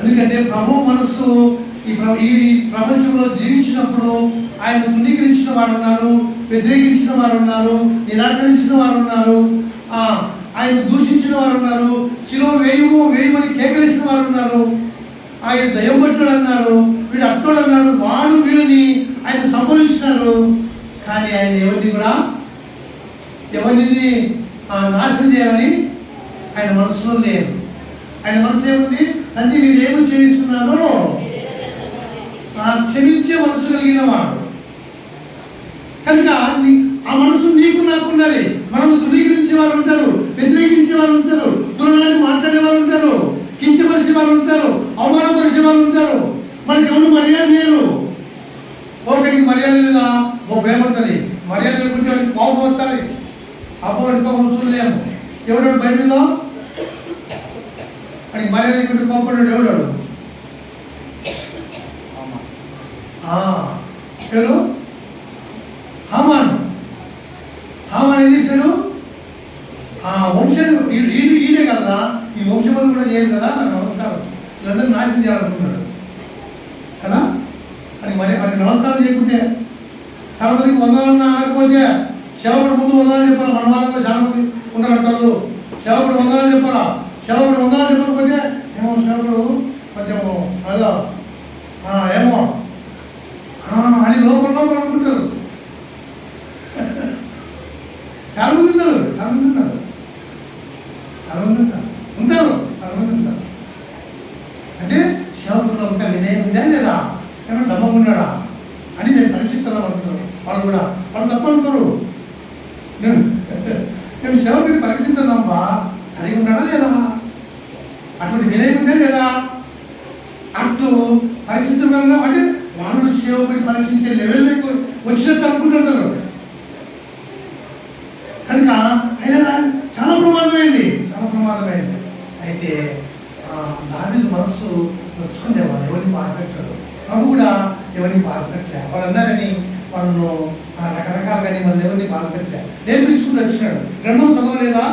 ఎందుకంటే ప్రభు మనసు ఈ ప్రపంచంలో జీవించినప్పుడు ఆయన తృణీకరించిన వారు ఉన్నారు, వ్యతిరేకించిన వారు ఉన్నారు, నిరాకరించిన వారు ఉన్నారు, ఆయన దూషించిన వారు ఉన్నారు, శిలువ వేయమని కేకలేసిన వారు ఉన్నారు, ఆయన దయ్యం పట్టుడు అన్నారు, వీడు అట్టోడు అన్నాడు, వాడు వీడిని ఆయన సంబోధించినారు. కానీ ఆయన ఎవరిని నాశనం చేయాలని ఆయన మనసులో లేదు. ఆయన మనసు ఏముంది? తండ్రి మీరు ఏమి చేయిస్తున్నారో క్షమించే మనసు కలిగిన వాడు. కనుక ఆ మనసు నీకు నాకు ఉండాలి. మనల్ని తృణీకరించే వారు ఉంటారు, వ్యతిరేకించే వారు ఉంటారు, తులనాన్ని మాట్లాడే వారు ఉంటారు, కించపరిచే వారు ఉంటారు, అవమానపరిచే వారు ఉంటారు. మనకి ఎవరు మర్యాద చేయరు. ఒకరికి మర్యాద లేదా ఓ ప్రేమ ఉంటుంది, మర్యాద లేకుంటే వాడికి కోపం వస్తుంది. అప్పుడు కోపం చూడలేము. ఎవడాడు బైబిల్లో వాడికి మర్యాద లేకుంటే కోపడ్డాడు ఎవడాడు? ఎవరు? హామాను. హామాన్ ఏం చేశాడు? వంశం ఈడే కదా, ఈ వంశములు కూడా చేయదు కదా, నాకు నమస్కారం, వీళ్ళందరూ నాశనం చేయాలనుకున్నాడు కదా. అని వాడికి నమస్కారం చేయకుంటే చాలా మందికి వందలన్నా అనకపోతే సేవకుడు ముందు వందనాలు చెప్పాలి. మన వాళ్ళలో చాలా మంది ఉన్నారంటారు, సేవకుడు వందనాలు చెప్పాలా, సేవకుడు వందనాలు చెప్పకపోతే ఏమో సేవకుడు కొంచెం అదో ఏమో అని లోపల అనుకుంటారు. చాలా మంది ఉంటారు, చాలా మంది ఉంటారు, చాలా మంది ఉంటారు. అంటే సేవకుల్లో ఇంకా వినయం ఉందా లేదా, ఏమన్నా నమ్మకం ఉన్నాడా అని మేము పరీక్షిస్తున్నాం అనుకుంటారు. వాళ్ళు తప్ప అనుకోరు. మేము సేవకుడిని పరీక్షిస్తున్నాంబా, సరిగా ఉన్నాడా లేదా, అటువంటి వినయం ఉందా లేదా, అటు పరీక్షించగలరా అంటే వాళ్ళు సేవకుడిని పరీక్షించే లెవెల్లోకి వచ్చినట్టు అనుకుంటున్నారు. కనుక అయినా చాలా ప్రమాదమైంది, చాలా ప్రమాదమైంది. అయితే దావీదు మనసు నొచ్చుకునేవాడు, ఎవరిని బాధపెట్టాడు. ప్రభు కూడా ఎవరిని బాధపెట్టలే. వాళ్ళు అన్నారని వాళ్ళను రకరకాలుగాని వాళ్ళు ఎవరిని బాధపెట్టలే, నేర్పించుకుంటూ వచ్చినాడు. గ్రంథం చదవలేదా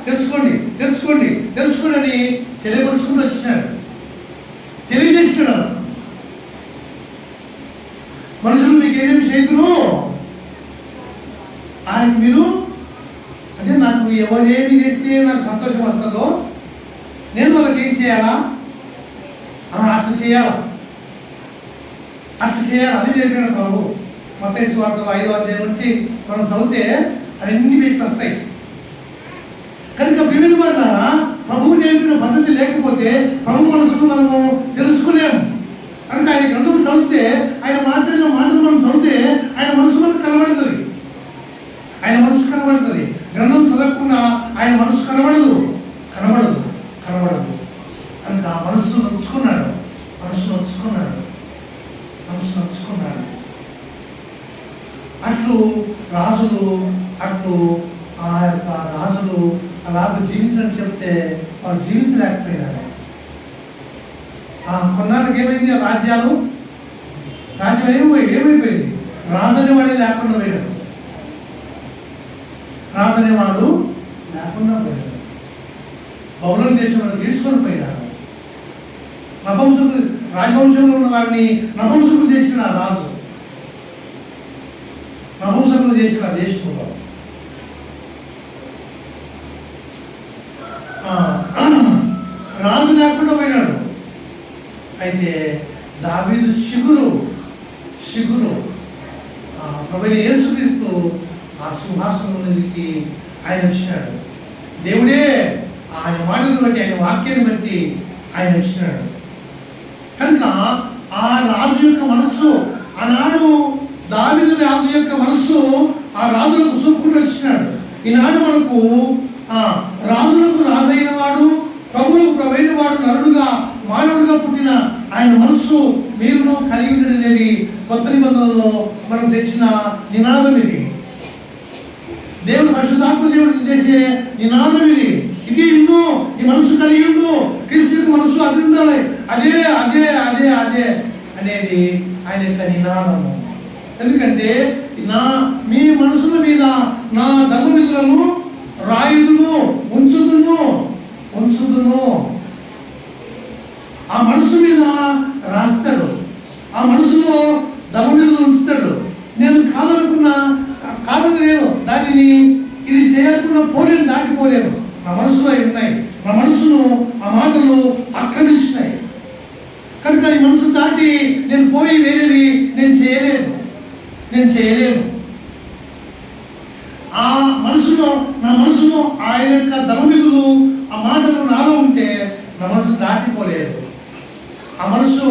తెలుసుకోండి అని తెలియపరుచుకుంటూ వచ్చినాడు, తెలియజేసినాడు. మనుషులు మీకు ఏమేమి చేతులు ఆయనకి మీరు అంటే నాకు ఎవరేమి చేస్తే నాకు సంతోషం వస్తుందో నేను వాళ్ళకి ఏం చేయాలా, అట్లా చేయాలా, అది చెప్పిన ప్రభు. మత్తయి సువార్తలో 5వ అధ్యాయం నుండి మనం చదివితే అవన్నీ వీటికి వస్తాయి. కనుక వివిధ వల్ల ప్రభువు నేర్పిన పద్ధతి లేకపోతే ప్రభు మనసును మనము తెలుసుకోలేము. కనుక ఆయన గ్రంథం చదివితే, ఆయన మాట్లాడిన మాటలు మనం చదివితే ఆయన మనసు మనకు కనబడుతుంది. గ్రంథం చదవకుండా ఆయన మనసు కనబడదు. కనుక మనసు నొచ్చుకున్నాడు. అట్లు రాజులు ఆ యొక్క రాజులు రాజు జీవించని చెప్తే వాళ్ళు జీవించలేకపోయినారు. కొన్నాళ్ళకి ఏమైంది? రాజ్యం ఏమైపోయింది? రాజు అనేవాడే లేకుండా పోయాడు. రాజు అనేవాడు లేకుండా పోయాడు. బబులోను దేశంలో తీసుకొని పోయినాడు. నపుంసకులు, రాజవంశంలో ఉన్న వారిని నపుంసకులు చేసిన రాజు, నపుంసకులు చేసిన దేశంలో రాజు లేకుండా పోయినాడు. అయితే దావీదు శిగురు ప్రభువైన యేసుక్రీస్తు ఆ సింహాసనం మీదకి ఆయన వచ్చినాడు. దేవుడే ఆయన మాటను బట్టి, ఆయన వాక్యాన్ని బట్టి ఆయన వచ్చినాడు. కనుక ఆ రాజు యొక్క మనస్సు, ఆనాడు దావీదు రాజు యొక్క మనస్సు ఆ రాజులకు చూపుకుంటూ వచ్చినాడు. ఈనాడు మనకు రాజులకు రాజైన వాడు, ప్రభువులకు ప్రభువైన వాడు, నరుడుగా మానవుడిగా పుట్టిన ఆయన మనస్సు మీరును కలిగి ఉండడం అనేది కొత్త నిబంధనలో మనం తెచ్చిన నినాదం. ఇది దేవుడు, పరిశుద్ధాత్మ దేవుడు చేసే నినాదం ఇది. ఇది ఇన్ను ఈ మనస్సు కలిగి ఉండు, క్రీస్తు మనస్సు అది ఉండాలి, అదే అదే అదే అదే అనేది ఆయన యొక్క నినాదము. ఎందుకంటే మీ మనసుల మీద నా ధర్మవిధులను రాయుదును ఉంచుదును. ఆ మనసు మీద రాస్తాడు, ఆ మనసులో ధర్మవిధులు ఉంచుతాడు. నేను కాదని నేను దానిని ఇది చేయాలనుకున్న పోలేను, దాటిపోలేను. నా మనసులో ఉన్నాయి, నా మనసును ఆ మాటలు ఆక్రమించినాయి. కనుక ఈ మనసు దాటి నేను పోయి వేరేది నేను చేయలేను. ఆ మనసులో, నా మనసులో ఆయన యొక్క ధర్మవిధులు, ఆ మాటలు నాలో ఉంటే నా మనసు దాటిపోలేదు. ఆ మనసు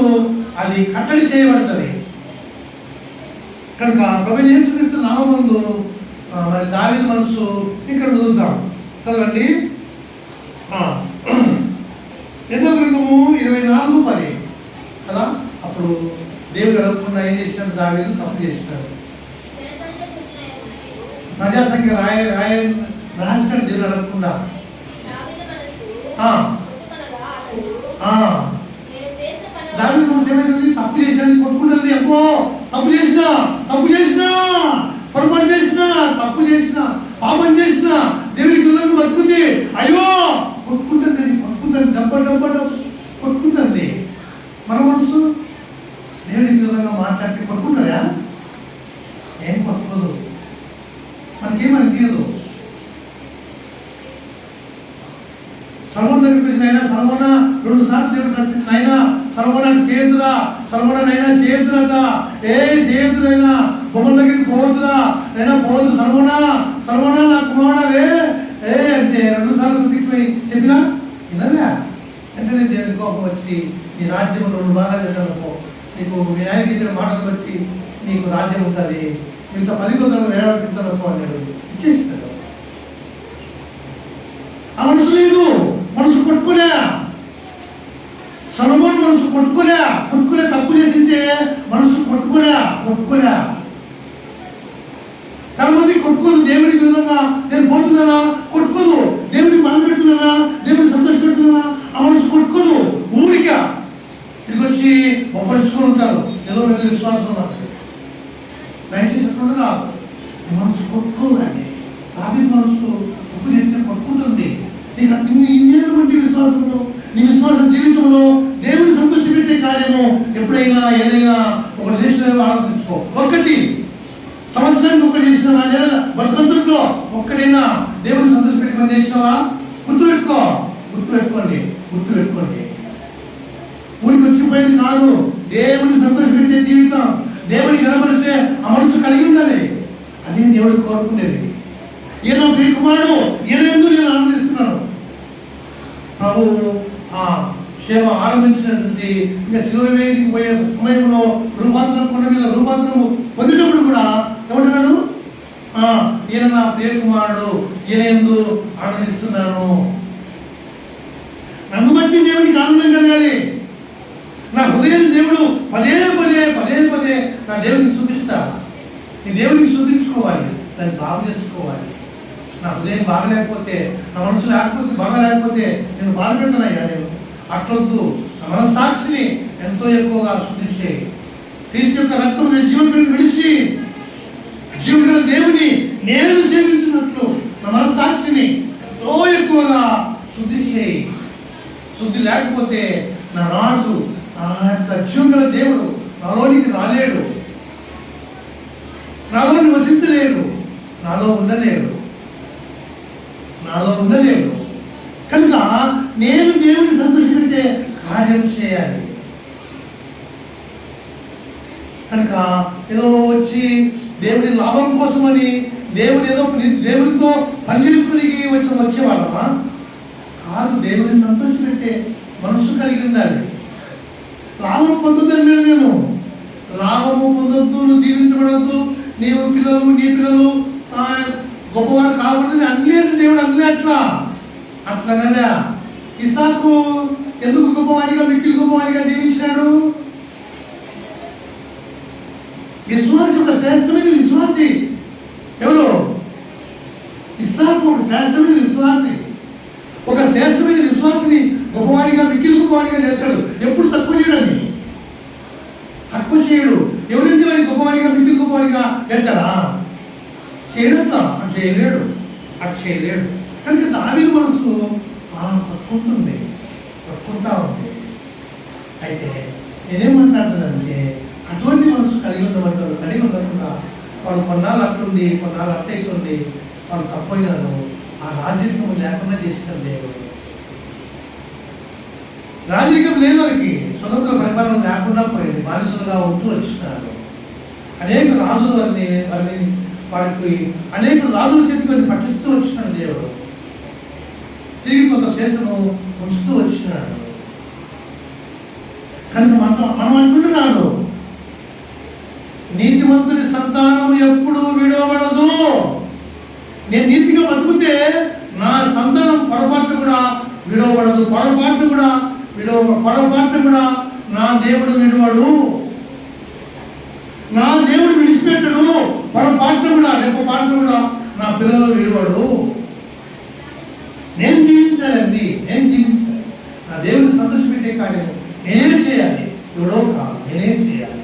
అది కట్టడి చేయబడుతుంది. కనుక ప్రభువైన యేసుక్రీస్తు నామమునందు మరి దావీదు మనసు ఇక్కడ చూద్దాం. చదవండి. 2వ గ్రంథము 24:10 కదా. అప్పుడు దేవుడు అడగకుండా ఏం చేసినాడు? దావీదు తప్పు చేసినాడు. ప్రజాసంఖ్య రాసినాడు దేవుడు అడగకుండా. దావీదు మనసు ఏమైంది? తప్పు చేశాడు, కొట్టుకుంటుంది. అబ్బో తప్పు చేసినా, పొరపాటు చేసినా, తప్పు చేసినా, పాపం చేసినా, దేవుడికి విలువను బతుకుంది. అయ్యో కొట్టుకుంటుంది, డబ్బ కొట్టుకుంటుంది. మన మనసు దేవుడికి విలువగా మాట్లాడితే కొట్టుకుంటారా? ఏం కొట్టుకోదు, మనకేమనిపించదు. సల్మోన్ దగ్గరికి వచ్చిన ఆయన, సల్మోన 2 సార్లు దేవుడు ప్రశ్నించిన ఆయన, సల్మోనాన్ని చేయొద్దురట. చేయొద్దురైనా బొమ్మల దగ్గరికి పోవద్దురా, అయినా పోవద్దు. సల్మోనా నా కుమారుడే అంటే 2 సార్లు ప్రతిష్ఠిపోయి చెప్పినా వినలే. వెంటనే దేవుని కోపం వచ్చి, నీ రాజ్యం 2 భాగాలు చేశాను, నీకు మీ ఆయనకి ఇచ్చిన మాటలు బట్టి నీకు రాజ్యం ఉంటుంది, మిగతా 10 గొంతులు వేలాడిపించాలనుకో అన్నాడు. ఇచ్చేసినాడు. ఆ మనసు లేదు, మనసు కొట్టుకోలే. సొలొమోను మనసు కొట్టుకోలే. తప్పు చేసింటే మనసు కొట్టుకోలే. చాలా మంది కొట్టుకోదు. దేవుడికి విధంగా నేను పోతున్నానా కొట్టుకోదు, దేవుడికి మనం పెడుతున్నానా, దేవుడిని సంతోష పెడుతున్నానా, ఆ మనసు కొట్టుకోదు. ఊరిగా ఇక్కడికి వచ్చి ఒప్పరించుకొని ఉంటారు, ఏదో మీద విశ్వాసం దయచేసి ఎట్లుండగా మనసు కొట్టుకోవాలండి. దావీదు మనసు తప్పు చేస్తే కొట్టుకుంటుంది. ఇన్నేళ్ళ బట్టి విశ్వాసంలో, నీ విశ్వాస జీవితంలో దేవుని సంతోష పెట్టే కార్యము ఎప్పుడైనా ఏదైనా ఒకటి చేసిన ఆలోచించుకో. ఒక్కటి సంవత్సరానికి ఒకటి చేసిన బతుకంతుల్లో ఒక్కడైనా దేవుని సంతోష పెట్టి పని చేసినావా? గుర్తుపెట్టుకోండి. ఊరికి వచ్చిపోయేది కాదు, దేవుని సంతోష పెట్టే జీవితం, దేవుని కనపరిస్తే ఆ మనసు కలిగి ఉండాలి. అదే దేవుడికి కోరుకునేది. ఈయన ప్రియ కుమారుడు, ఈయన ఎందుకు నేను ఆనందిస్తున్నాను. ప్రభు సేవ ఆరంభించినటువంటి ఇంకా శిలువ వేదికి పోయే సమయంలో రూపాంతరం, కొండ మీద రూపాంతరము పొందినప్పుడు కూడా ఏమంటున్నాడు? ఈయన నా ప్రియ కుమారుడు, ఈయన ఎందు ఆనందిస్తున్నాను. నన్ను బట్టి దేవుడికి ఆనందం కలగాలి. నా హృదయం దేవుడు పదే నా దేవుడికి చూపిస్తా. నీ దేవుడికి చూపించుకోవాలి, దాన్ని బాగు చేసుకోవాలి. నా హృదయం బాగలేకపోతే, నా మనసు లేకపోతే బాగలేకపోతే నేను బాధ పెట్టనయ్యా. నేను అట్లొద్దు. నా మనస్సాక్షిని ఎంతో ఎక్కువగా శుద్ధి చేయి. క్రీస్తు యొక్క రక్తం నేను జీవనం విడిచి జీవుల దేవుని నేను సేవించినట్లు నా మనస్సాక్షిని ఎంతో ఎక్కువగా శుద్ధి చేయి. శుద్ధి లేకపోతే నా రాజు, నా యొక్క జీవుల దేవుడు నాలోనికి రాలేడు, నాలో నివసించలేడు, నాలో ఉండలేడు. కనుక నేను దేవుని సంతోషపెట్టే కార్యం చేయాలి. కనుక ఏదో వచ్చి దేవుని లాభం కోసమని దేవునితో పనిచేసుకుని వచ్చేవాళ్ళమా కాదు. దేవుని సంతోషపెట్టే మనసు కలిగి ఉండాలి. లాభం పొందుతాను నేను లాభము పొందొద్దు, నువ్వు దీవించబడద్దు, నీ పిల్లలు గొప్పవాడు కాకూడదని అన్నేరు దేవుడు అన్నీ అట్లనే ఇసాకు ఎందుకు గొప్పవాడిగా మిక్కిలి గొప్పవాడిగా దీవించినాడు? విశ్వాసి, ఒక శ్రేష్టమైన విశ్వాసి. ఎవరు? ఇస్సాకు ఒక శ్రేష్టమైన విశ్వాసి. ఒక శ్రేష్టమైన విశ్వాసిని గొప్పవాడిగా మిక్కిలి గొప్పవాడిగా చేస్తాడు. ఎప్పుడు తక్కువ చేయడు. ఎవరైతే వారి గొప్పవాడిగా మిక్కిలి గొప్పవాడిగా చేస్తారా? చేయడంతా అటు చేయలేడు. కనుక దావీదు మనసు పట్టుకుంటా ఉంది. అయితే నేనేమంటానంటే అటువంటి మనసు కలిగి ఉండకుండా వాళ్ళు కొన్నాళ్ళు అట్లుంది, కొన్నాళ్ళు అట్టయితుంది, వాళ్ళు తప్పైనారు. ఆ రాజకీయం లేకుండా చేసిన దేవుడు. రాజకీయం లేని వారికి స్వతంత్ర పరిపాలన లేకుండా పోయింది. బానిసలుగా ఉంటూ వచ్చినారు. అనేక రాజులు వారికి అనేక రాజుల చేతికి పట్టిస్తూ వచ్చినాడు దేవుడు. తిరిగి కొంత శేషము ఉంచుతూ వచ్చినాడు. కనుక మనం అనుకుంటున్నాడు, నీతిమంతుని సంతానం ఎప్పుడు విడవబడదు. నేను నీతిగా బతుకుతే నా సంతానం పొరపాటు కూడా విడవబడదు. పొరపాటు కూడా నా దేవుడు విడవడు. నా దేవుడు విడిచిపెట్టడు. పొరపాటు కూడా నా పిల్లలు విడవడు. నేను జీవించాలి. నా దేవుని సంతోషపెట్టే కార్యం నేనే చేయాలి. ఎవడో కాదు, నేనే చేయాలి.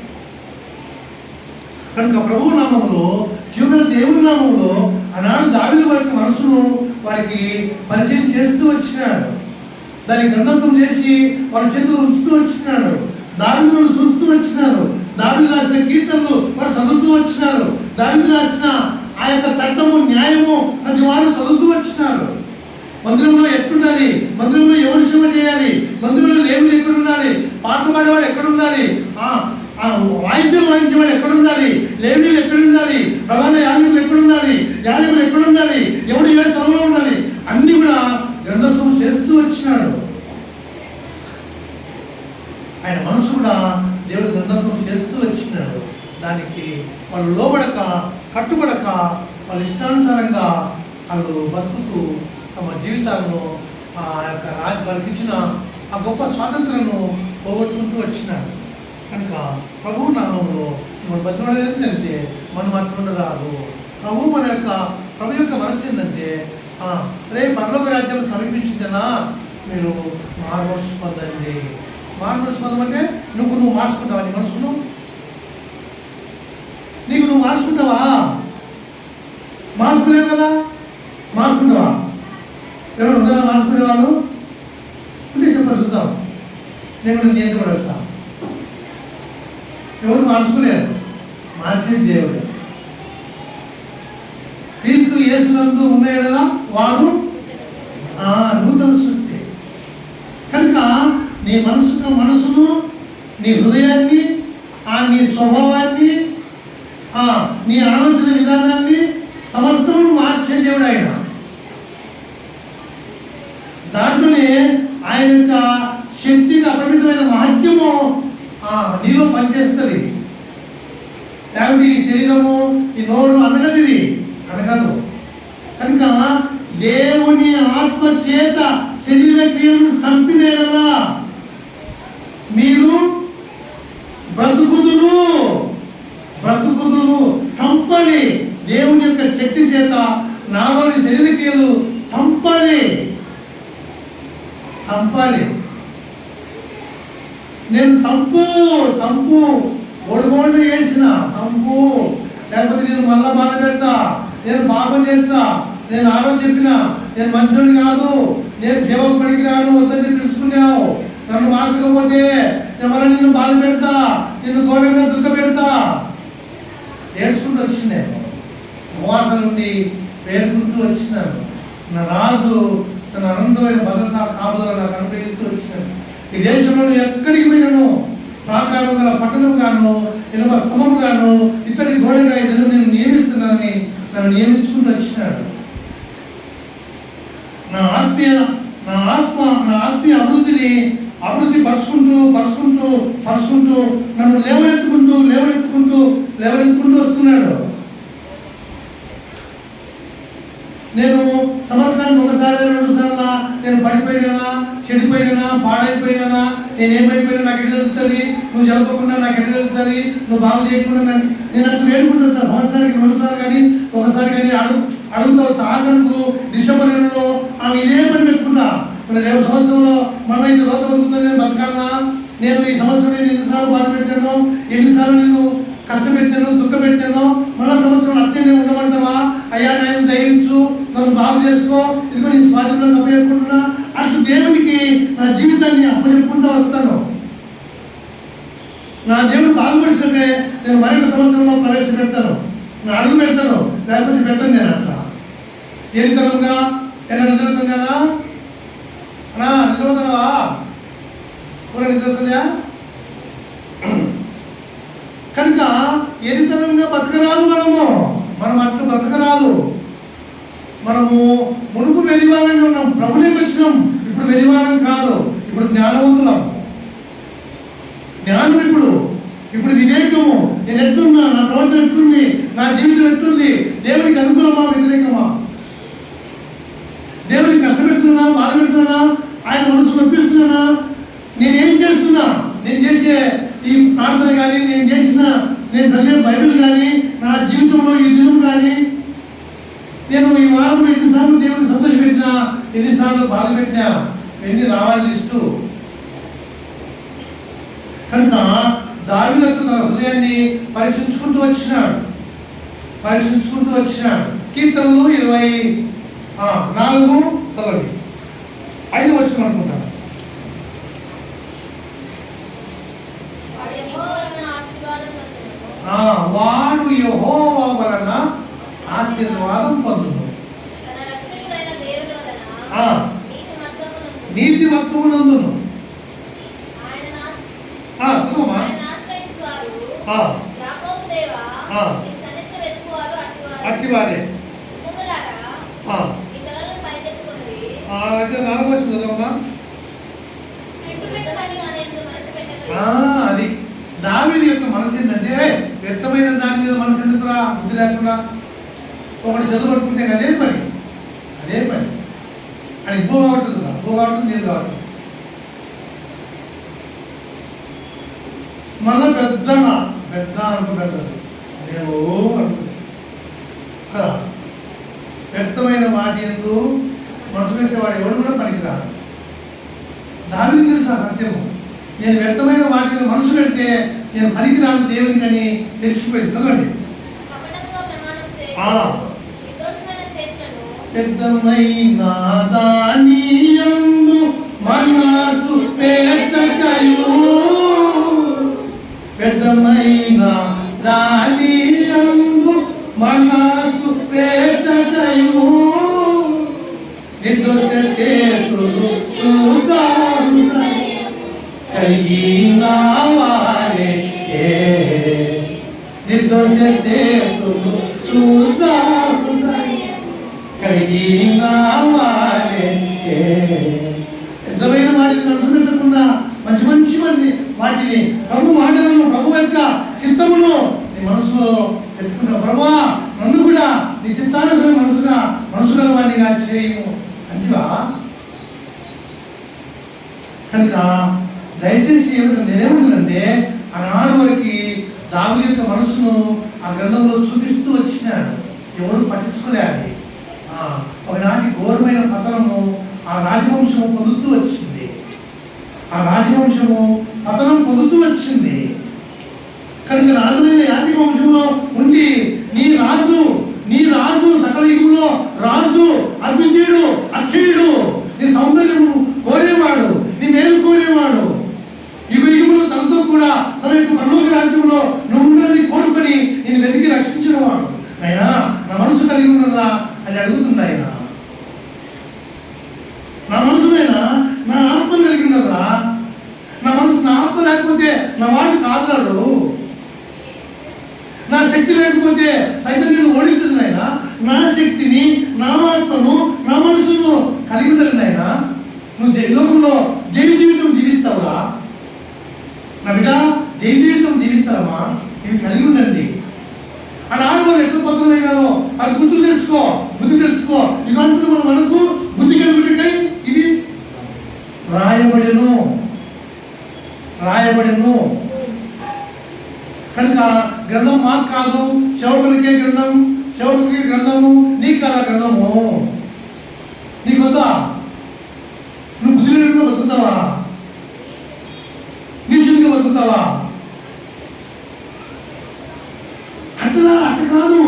కనుక ప్రభు నామంలో, జీవుల దేవుని నామంలో ఆనాడు దావీదు వారికి మనసును వారికి పరిచయం చేస్తూ వచ్చినాడు. దాన్ని గ్రంథం చేసి వాళ్ళ చేతులు ఉంచుతూ వచ్చినాడు. దావీదును చూస్తూ వచ్చినారు. దావీదు రాసిన కీర్తనలు వారు చదువుతూ వచ్చినారు. దావీదు రాసిన ఆ యొక్క చట్టము, న్యాయము ప్రతి వారు చదువుతూ వచ్చినారు. మందిరంలో ఎక్కడుండాలి, మందిరంలో ఎవరు సేవ చేయాలి, మందిరంలో లేవులు ఎక్కడుండాలి, పాటలు పాడేవాడు ఎక్కడుండాలి, వాయిద్యం వాయించేవాడు ఎక్కడుండాలి, లేవీలు ఎక్కడుండాలి, ప్రధాన యాజకులు ఎక్కడుండాలి, యాజకులు ఎక్కడుండాలి, ఎవడు ఏ స్థలంలో ఉండాలి, అన్ని కూడా గ్రంథస్థం చేస్తూ వచ్చినాడు. ఆయన మనసు కూడా దేవుడు గ్రంథస్థం చేస్తూ వచ్చినాడు. దానికి వాళ్ళు లోబడక, కట్టుబడక, వాళ్ళ ఇష్టానుసారంగా వాళ్ళు బతుకుతూ తమ జీవితాలను ఆ యొక్క వారికి ఇచ్చిన ఆ గొప్ప స్వాతంత్రాన్ని పోగొట్టుకుంటూ వచ్చినారు. కనుక ప్రభు నామంలో మనం బతికడేంటంటే మనం అట్లుండరాదు. ప్రభు యొక్క మనసు ఏంటంటే, రేపు పరలోక రాజ్యం సమీపించిందనా మీరు మార్మోస్ పొందండి. మార్మోస్ పొందమంటే నువ్వు మార్చుకుంటావా? నీ మనసును నువ్వు మార్చుకుంటావా? మార్చుకోలేవు కదా. మార్చుకుంటావా? ఎవరు ఉందా మార్చుకునే వాళ్ళు? ఉంటే చెప్పారు, చూద్దాం. నేను నియంత్రపడతా. ఎవరు మార్చుకోలేరు. మార్చేది దేవుడు. క్రీస్తు యేసునందు ఉన్నాయి కదా వాడు నూతన సృష్టి. కనుక నీ మనసును, నీ హృదయాన్ని, నీ స్వభావాన్ని, నీ ఆలోచన విధానాన్ని సమస్తము మార్చే దేవుడు ఆయన. దాంట్లోనే ఆయన యొక్క శక్తికి అపరిమితమైన మహత్యము నీలో పనిచేస్తుంది. లేకపోతే ఈ శరీరము, ఈ నోరు అనగదిది అనగదు. కనుక దేవుని ఆత్మ చేత శరీర క్రియలను చంపినేలా మీరు బ్రతుకుదురు. చంపని దేవుని యొక్క శక్తి చేత నాలోని శరీర క్రియలు చంపాలి. నేను చంపు ఒడుగోడు చేసిన చంపు, లేకపోతే నేను మళ్ళా బాధ పెడతా, నేను పాపం చేస్తా, నేను ఆరోగ్యం చెప్పిన, నేను మంచోని కాదు, నేను దేవుడు పనికి రాను వద్దని తెలుసుకున్నావు, నన్ను మార్చకపోతే నేను మళ్ళీ నిన్ను బాధ పెడతా, నిన్ను ఘోరంగా దుఃఖ పెడతా ఏడ్చుకుంటూ వచ్చినాను. ఉపవాసం నుండి పేర్కొంటూ వచ్చినాను. నా రాజు తన అనంతమైన భద్రతా కాపుదల నాకు అనుగ్రహిస్తూ వచ్చినాను. ఈ దేశంలో ఎక్కడికి పోయినాను ప్రాకారం గల పట్టణం గాను, ఇనుప స్తంభం గాను, ఇతడి గోడగా ఇద్దరు నేను నియమిస్తున్నానని నన్ను నియమించుకుంటూ వచ్చినాడు. నా ఆత్మీయ అభివృద్ధి పరుచుకుంటూ నన్ను లేవనెత్తుకుంటూ వస్తున్నాడు. నేను సంవత్సరానికి ఒకసారి 2 సార్లు నేను పడిపోయినా, చెడిపోయినా, పాడైపోయినా, నేను ఏమైపోయినా నాకు ఎట్లా తెలుస్తుంది, నువ్వు జరపకుండా నాకు ఎట్లా తెలుస్తుంది, నువ్వు బాగు చేయకుండా నేను అట్లా వేడుకుంటున్నా. సంవత్సరానికి 2 సార్లు కానీ ఒకసారి కానీ అడుగుతా. ఆఖరుకు డిసెంబర్ నెలలో ఆమె ఇదే పని పెట్టుకున్నా. రేపు సంవత్సరంలో మన 5 రోజులు వస్తుందో నేను బతకాలన్నా, నేను ఈ సంవత్సరం నేను ఎన్నిసార్లు బాధ పెట్టాను, ఎన్నిసార్లు నేను కష్టపెట్టాను, దుఃఖపెట్టాను, మన సంవత్సరం అట్లనే ఉండమంటావా? అయ్యా నేను దయించు, నన్ను బాగు చేసుకో, ఇదిగో నీ స్వాధీనంలో అప్పచెప్పుకుంటున్నా. అటు దేవుడికి నా జీవితాన్ని అప్పచెప్పుకుంటూ వస్తాను. నా దేవుడు బాగుపడిస్తే నేను మరొక సంవత్సరంలో ప్రవేశపెడతాను, నా అడుగు పెడతాను, లేకపోతే పెట్టను. నేను అట్లా ఏరితనంగా నిద్రవుతుందా అన్నా? నిద్రవుతున్నావా? కూర నిద్రవుతుందా? కనుక ఎరితనంగా బతకరాదు. మనం అట్లా బతకరాదు. మనము మునుపు వెలివారంగా ఉన్నాం, ప్రభులోకి వచ్చినాం. ఇప్పుడు వెలివారం కాదు, ఇప్పుడు జ్ఞానవంతులం. జ్ఞానం ఇప్పుడు వివేకము. నేను ఎట్లున్నా, నా ప్రవర్తన ఎట్లుంది, నా జీవితం ఎట్లుంది, దేవునికి అనుకూలమా వ్యతిరేకమా, దేవునికి కష్టపెడుతున్నా, బాధ పెడుతున్నా, ఆయన మనసు నొప్పిస్తున్నా, నేనేం చేస్తున్నా, నేను చేసే ఈ ప్రార్థన కానీ, నేను చదివే బైబిల్ కానీ, నా జీవితంలో ఈ దినం కానీ, నేను ఈ వారంలో ఎన్నిసార్లు దేవుని సంతోషపెట్టినా, ఎన్నిసార్లు బాధ పెట్టినా, ఎన్ని రావాలి లిస్టు. కనుక దావీదు తన హృదయాన్ని పరీక్షించుకుంటూ వచ్చినాడు. కీర్తనలు 24 చదవండి, 5 వచ్చిన అనుకుంటాను. వాడు యెహోవా వలన ఆశీర్వాదం పొందును, నీతిమత్వమునందును. అట్టివారే. అయితే 4 వచ్చింది చదవమ్మా. అది దావీదు యొక్క మనసు ఏంటంటే, వ్యక్తమైన దాని మీద మనసు ఎందుకురా, బుద్ధి లేకుండా ఒకటి చదువు పట్టుకుంటే అదే పని అని భూ కావట్లేదు, నీరు కావట్లేదు. మళ్ళీ పెద్ద అనుకుంటారు కదా. వ్యక్తమైన వాటి ఎందు మనసు పెట్టేవాడు ఎవడు కూడా పనికిరాడు. దావీదు తెలుసు ఆ సత్యము. నేను వ్యక్తమైన వాటిని మనసు పెడితే నేను పనికిరాను దేవునికి అని తెలిసిపోయింది. చదవండి. పెద్దమైన దాని యందు మనసు పెట్టకయు, పెద్దమైన దాని యందు మనసు పెట్టకయు, నిర్దోష చేతులు కలిగిన వారే, నిర్దోష చేతులు కలిగిన వారే. పెద్దమైన వాటిని మనసు పెట్టకుండా మంచి వాటిని ప్రభు మాటలను, ప్రభు యొక్క చిత్తమును నీ మనసులో పెట్టుకున్న, ప్రభువా నన్ను కూడా నీ చిత్తానుసరి మనసు గల వాడిగా చేయము అంటివా. కనుక దయచేసి నేనేమంటున్నానంటే, ఆనాడు వరకు దావీదు యొక్క మనసును ఆ గ్రంథంలో చూపిస్తూ వచ్చినాడు. ఎవరు పట్టించుకోలేదు. ఒకనాటి ఘోరమైన పతనము ఆ రాజవంశము పొందుతూ వచ్చింది. ఆ రాజవంశము పతనం పొందుతూ వచ్చింది. కనుక రాజులైన యాజక వంశంలో ఉండి నీ రాజు సకల యుగంలో రాజు, అద్వితీయుడు, అక్షయుడు, నీ సౌందర్యము కోరేవాడు, నీ మేలు కోరేవాడు, యుగములు తనతో కూడా తన యొక్క పరలోక రాజ్యంలో నువ్వు ఉండాలని కోరుకొని నేను వెతికి రక్షించిన వాడు. అయినా నా మనసు కలిగి ఉన్నారా అని అడుగుతుంది ఆయన. నా మనసునైనా నా ఆత్మ కలిగి ఉన్నారా? నా ఆత్మ లేకపోతే నా వాడు కాదున్నాడు. నా శక్తి లేకపోతే సైతం నేను ఓడిస్తుంది ఆయన. నా శక్తిని, నా ఆత్మను, నా మనసును కలిగి ఉండాలి ఆయన. నువ్వు లోకంలో జై జీవితం జీవిస్తావురా నా బిడ్డ? జై జీవితం జీవిస్తారమ్మా? ఇవి కలిగి ఉండండి. అని ఆడవాళ్ళు ఎట్లా పత్రమైనాలో అది బుద్ధి తెలుసుకో. ఇలాంటి మనకు బుద్ధి కలుగుతాయి. ఇవి రాయబడెను. కనుక గ్రంథం మాకు కాదు, సేవకులకే గ్రంథము, నీకు కదా గ్రంథము. నీకు వద్దా? నువ్వు బుద్ధిగా బతుకుతావా? నీచుడిగా బతుకుతావా? అట్లా కాదు.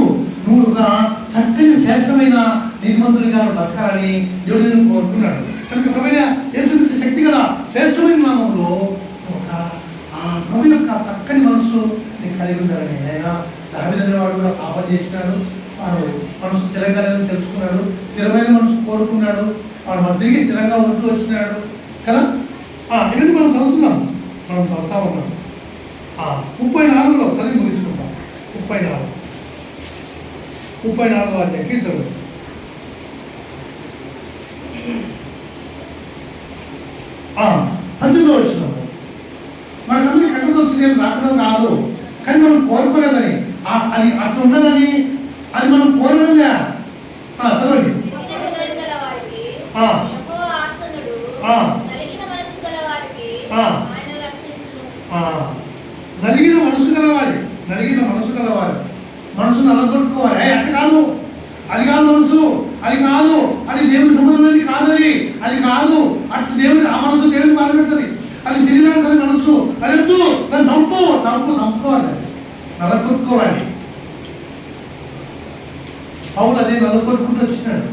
నువ్వు ఒక చక్కని శ్రేష్టమైన నిర్మంతుడిగా బతకాలని దేవుడిని కోరుకున్నాడు. కనుక ప్రభువైన యేసుక్రీస్తు శక్తి గల శ్రేష్టమైన నామంలో ఒక ప్రభు యొక్క చక్కని మనసు నీకు కలిగి ఉండాలని ఆయన దావీదు వాడు కూడా పాపం చేసినాడు. వాడు మనసు స్థిరంగా తెలుసుకున్నాడు, స్థిరమైన మనసు కోరుకున్నాడు. వాడు మన తిరిగి స్థిరంగా ఉంటూ వచ్చినాడు కదా. ఎందుకంటే మనం చదువుతా ఉన్నాం. 34లో చదివి ముగించుకుంటాం. 34 అధ్యాయం కీర్తనలు. అందులో వచ్చినాము. మనకందరికీ కట్టడం వచ్చింది, రాకడం కాదు. కానీ మనం కోరుకోలేదని, అది అట్లా ఉండదని, అది మనం కోరలేదా? చదవండి. నలిగిన మనసు గలవారు మనసు నల్లగొట్టుకోవాలి. అట్లా కాదు, అది కాదు మనసు, అది దేవుని సంబంధమైనది కాదు, అది కాదు. అటు దేవుని ఆ మనసు దేవుని బాధపెడుతుంది. అది శరీరానికి మనసు, అది వద్దు, దాన్ని చంపుకోవాలి, నల్లగొట్టుకోవాలి. పౌలు అదే నల్లగొట్టుకుంటూ వచ్చినాడు.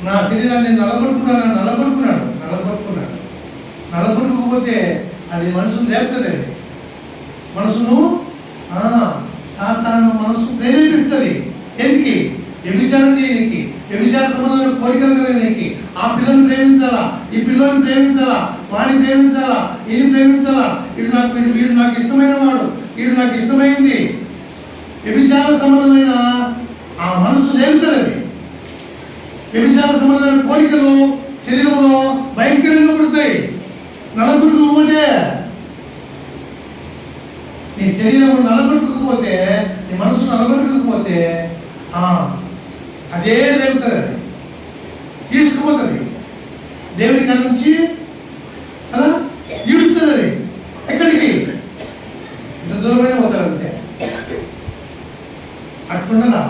నా శరీరాన్ని నల్లగొట్టుకోకపోతే అది మనసును లేపుతుంది. మనసును సాతాను మనసు ప్రేరేపిస్తుంది. ఎందుకు? వ్యభిచారం చేయడానికి, వ్యభిచార సంబంధమైన కోరికలు కలిగడానికి. ఆ పిల్లల్ని ప్రేమించాలా, ఈ పిల్లల్ని ప్రేమించాలా, వాడిని ప్రేమించాలా, ఈయన ప్రేమించాలా. వీడు నాకు ఇష్టమైన వాడు, వీడు నాకు ఇష్టమైంది. వ్యభిచార సంబంధమైన ఆ మనసు లేగుతుంది. వ్యభిచార సంబంధమైన కోరికలు శరీరంలో భయంకరంగా పుడతాయి. నల్లగొట్టుకోకపోతే, నీ శరీరం నల్లగొట్టుకోకపోతే, నీ మనసు నల్లగొట్టుకోకపోతే అదే లేగుతుంది, తీసుకుపోతుంది. దేవుని కాడ నుంచి కదా ఈడుస్తుంది. అది ఎక్కడికి? ఇంత దూరమైన పోతాడు అంతే. అట్లుండరా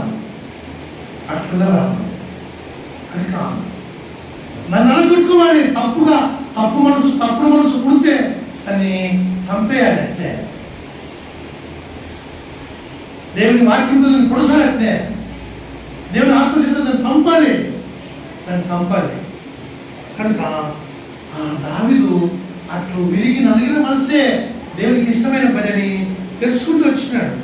అది కాదు. నన్ను నల్లగొట్టుకోవాలి. తప్పుడు మనసు పుడితే దాన్ని చంపేయాలి. అంటే దేవుని వాక్యంతో దాన్ని పొడసాలంటే, దేవుని ఆత్మశక్తితో దాన్ని చంపాలి. కనుక దావీదు అట్లు విరిగి నలిగిన మనసే దేవునికి ఇష్టమైన పని తెలుసుకుంటూ వచ్చినాడు.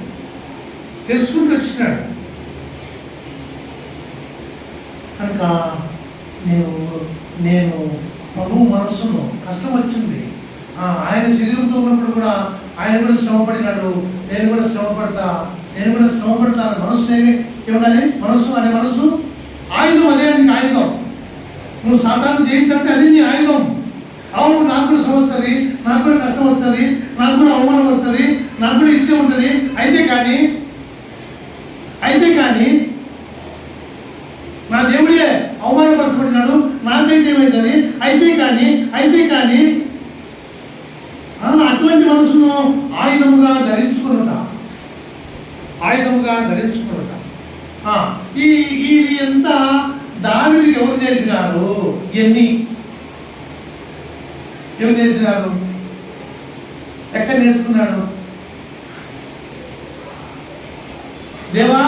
కనుక నేను ప్రభు మనస్సును కష్టం వచ్చింది. ఆయన శరీరంతో ఉన్నప్పుడు కూడా ఆయన కూడా శ్రమపడినాడు. నేను కూడా శ్రమపడతాను. ఏమన్నా మనసు అనే మనసు ఆయుధం. అదే నీకు ఆయుధం. నువ్వు సాధారణ జయించాలంటే అది నీ ఆయుధం. అవును, నాకు కూడా శ్రమ వస్తుంది, నాకు కూడా కష్టం వస్తుంది, నాకు కూడా అవమానం వస్తుంది, నాకు కూడా ఇట్లే ఉంటుంది. అయితే కానీ నా దేవుడే అవమానపరచబడినాడు, నాకైతే ఏమైందని. అయితే కానీ అటువంటి మనసును ఆయుధముగా ధరించుకున్నట. ఈ ఎవరు నేర్పినారు? ఎన్ని ఎవరు నేర్పినారు? ఎక్కడ నేర్చుకున్నాడు? దేవా,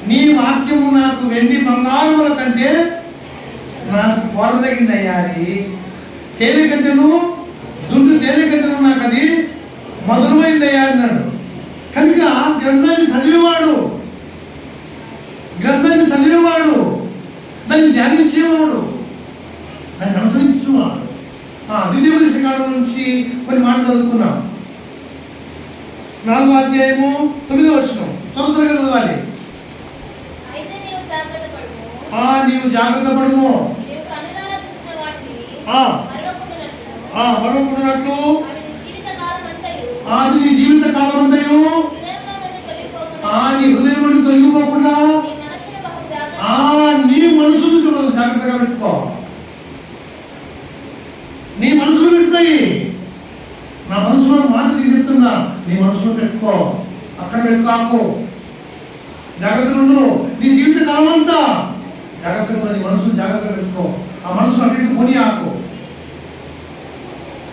నీ వాక్యము నాకు వెండి బంగారముల కంటే నాకు పొరదగిందయ్యా. అది తేలికంటేను దుండు తేలికంటేను నాకు అది మధురమైందయ్యా అన్నాడు. కనుక గ్రంథాన్ని చదివేవాడు, దాన్ని ధ్యానించేవాడు, దాన్ని అనుసరించేవాడు. ద్వితీయోపదేశ కాండం నుంచి కొన్ని మాటలు చదువుకున్నాం. 4వ అధ్యాయము 9వ వచనం త్వరగా చదవాలి. నీవు జాగ్రత్త పడుము, మరొకనట్లు అది నీ జీవిత కాలం అంతయు నీ హృదయం నుండి తొలగిపోకుండా నీ మనసును చూడదు. జాగ్రత్తగా పెట్టుకో, నీ మనసులో పెడతాయి. నా మనసులో మాట నీకు చెప్తున్నా, నీ మనసులో పెట్టుకో, అక్కడ పెట్టుకోకు. జాగ్రత్తలు నీ జీవిత కాలం అంతా జాగ్రత్తగా నీ మనసును జాగ్రత్తగా పెట్టుకో. ఆ మనసును అన్నింటి కొని ఆకు,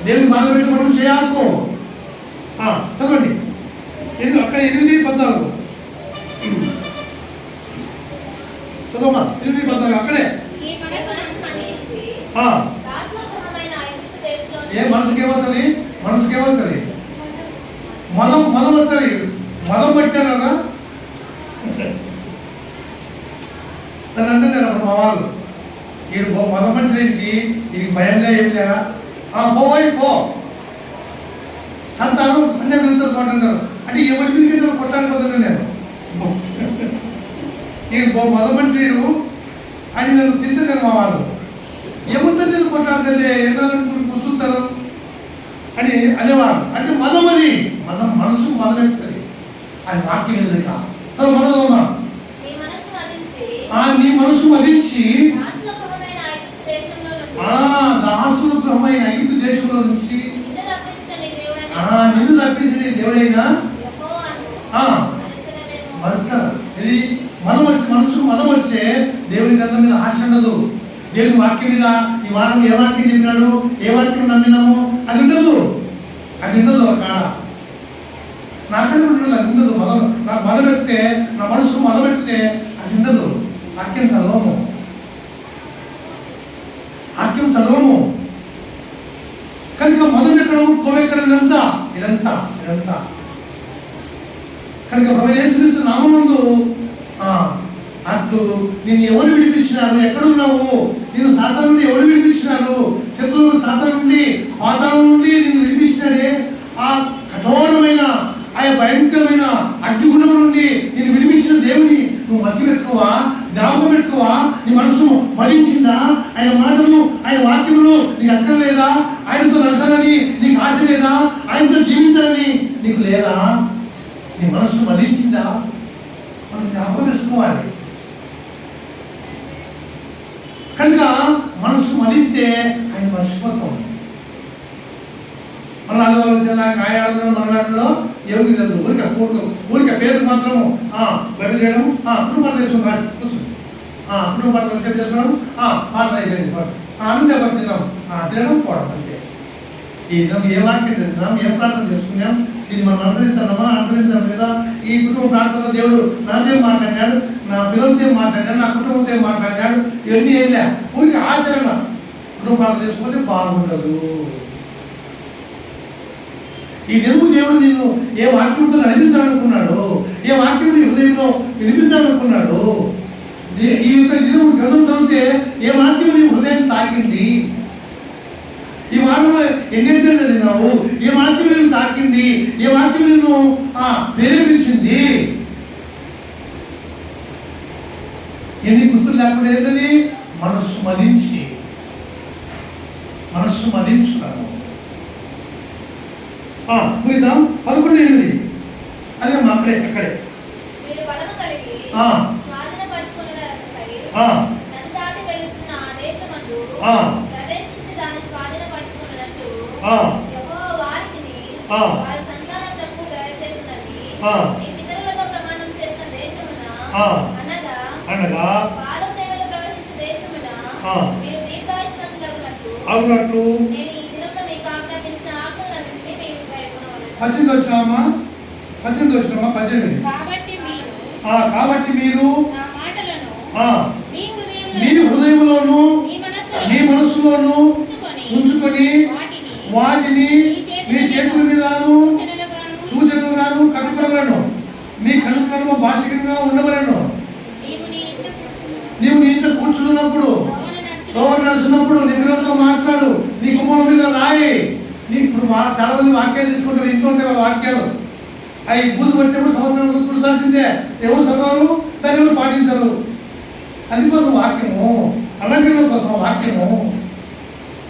దేవుని బాధ పెట్టుకోవడం చేయకు. చదవండి అక్కడ 8:14 చదవమ్మా. 8:14 అక్కడే. ఏ మనసుకి ఏమవుతుంది? మదం వస్తుంది. మదం పట్టారు కదా తను అంటే నేను అప్పుడు మా వాళ్ళు వీడు మదం మంచి ఇది భయంగా ఏం లేదా పోయి పో అంటారు. అన్నీ అంటున్నారు. అంటే ఎవరి మీద కొట్టానికి వద్దు నేను మదం మంచి అని నన్ను తింటున్నారు మా వాళ్ళు. ఎవరితో నేను కొట్టాలంటే ఎన్నాళ్ళు కూర్చుంటారు అని అనేవాడు. అంటే మదం, అది మనసు మదమెక్కుతుంది. అది వాక్యం లేదు. మనదమ్మా నీ మనసు మదించి దాసుల గృహమైన ఐగుప్తు దేశంలో నుంచి నిన్ను తప్పించిన దేవుడైనా మరుస్తారు. ఇది మనసుకు మదం వచ్చే దేవుని గ్రంథం మీద ఆశ ఉండదు. దేవుని వాక్యం మీద ఈ వారం ఏ వాక్యం చెప్పినాడు, ఏ వాక్యం నమ్మినాము అది ఉండదు. అక్కడ నాకనే ఉండదు. అది ఉండదు. నాకు మొదలెడితే, నా మనసుకు మొదలెడితే అది ఉండదు. వాక్యం చదవము. కనుక మొదలెక్కడము, కోవెక్కడ, ఇదంతా కనుక ప్రవేశిస్తూ నామముందు అట్లు నిన్ను ఎవరు విడిపించినారు? ఎక్కడున్నావు? నేను సాతాను నుండి ఎవరు విడిపించినారు? శత్రువులు సాతాను నుండి, పాతాళం నుండి నిన్ను విడిపించినాడే. ఆ కఠోరమైన, ఆ భయంకరమైన అగ్నిగుణం నుండి నేను విడిపించిన దేవుని నువ్వు మధ్య పెట్టుకోవా? జ్ఞాపకం పెట్టుకోవా? నీ మనసు మరించిందా? ఆయన మాటలు, ఆయన వాక్యములు నీకు అక్కర్లేదా? ఆయనతో నడచాలని నీకు ఆశ లేదా? ఆయనతో జీవించాలని నీకు లేదా? నీ మనస్సు మలించిందా? మనం జ్ఞాపకం చేసుకోవాలి. కనుక మనస్సు మలిస్తే ఆయన మర్చిపోతాం. మన ఆదివారం జిల్లా గాయాలలో మనలో ఎవరికి తెలుసు? ఊరికే పేరు మాత్రము బయట చేయడం, కుటుంబాలు చేసుకున్నాడు కుటుంబాలు చేసుకోవడం, పాట అయిపోయింది, ఆనందపడి తినడం పోవడం. అంతే. ఈ ఏ వాక్యం చేస్తున్నాం, ఏం ప్రార్థన చేసుకున్నాం, దీన్ని మనం అనుసరించాం లేదా? ఈ కుటుంబ ప్రార్థనలో దేవుడు నాతో మాట్లాడినాడు, నా పిల్లలతో మాట్లాడినాడు, నా కుటుంబంతో మాట్లాడినాడు. ఇవన్నీ ఏం లే, ఊరికి ఆచరణ. కుటుంబ ప్రార్థన చేసుకుంటే బాగుండదు. ఈ దేవుడు నిన్ను ఏ వాక్యంతో నడిపించాలనుకున్నాడు, ఏ వాక్యం నీ హృదయంలో వినిపించాలనుకున్నాడు. ఈ యొక్క దినం గ్రంథం చదివితే ఏ వాక్యం నీ హృదయం తాకింది, ఈ వాక్యంలో ఎన్నెంతో చదివినావు, ఏ వాక్యం నేను తాకింది, ఏ వాక్యం నిన్ను ప్రేరేపించింది. ఎన్ని గుర్తులు లేకుండా ఏంటది? మనస్సు మదించున్నాను. పూయిద్దాం 11:8. అదే మా అక్కడే అనగా ఆగునట్లు 18 వచ్చినామా 18 కాబట్టి మీరు మీ హృదయంలోను మీ మనస్సులోను ఉంచుకొని వాటిని మీ చేతుల మీదను సూచనలుగాను కనుకలను మీ కనుకలను భాషికంగా ఉండవలను. నీవు నీ ఇంత కూర్చున్నప్పుడు నడుస్తున్నప్పుడు నీ పిల్లలతో మాట్లాడు, నీ కుటుంబం మీద రాయి. నీ ఇప్పుడు చాలా మంది వాక్యాలు తీసుకుంటారు, ఇంట్లో ఉంటే వాక్యాలు అవి బూజు పట్టినప్పుడు సంవత్సరం కురిసాల్సిందే. ఎవరు చదవరు, దాన్ని ఎవరు పాటించరు. అందుకోసం వాక్యము, అలంకరణ కోసం వాక్యము.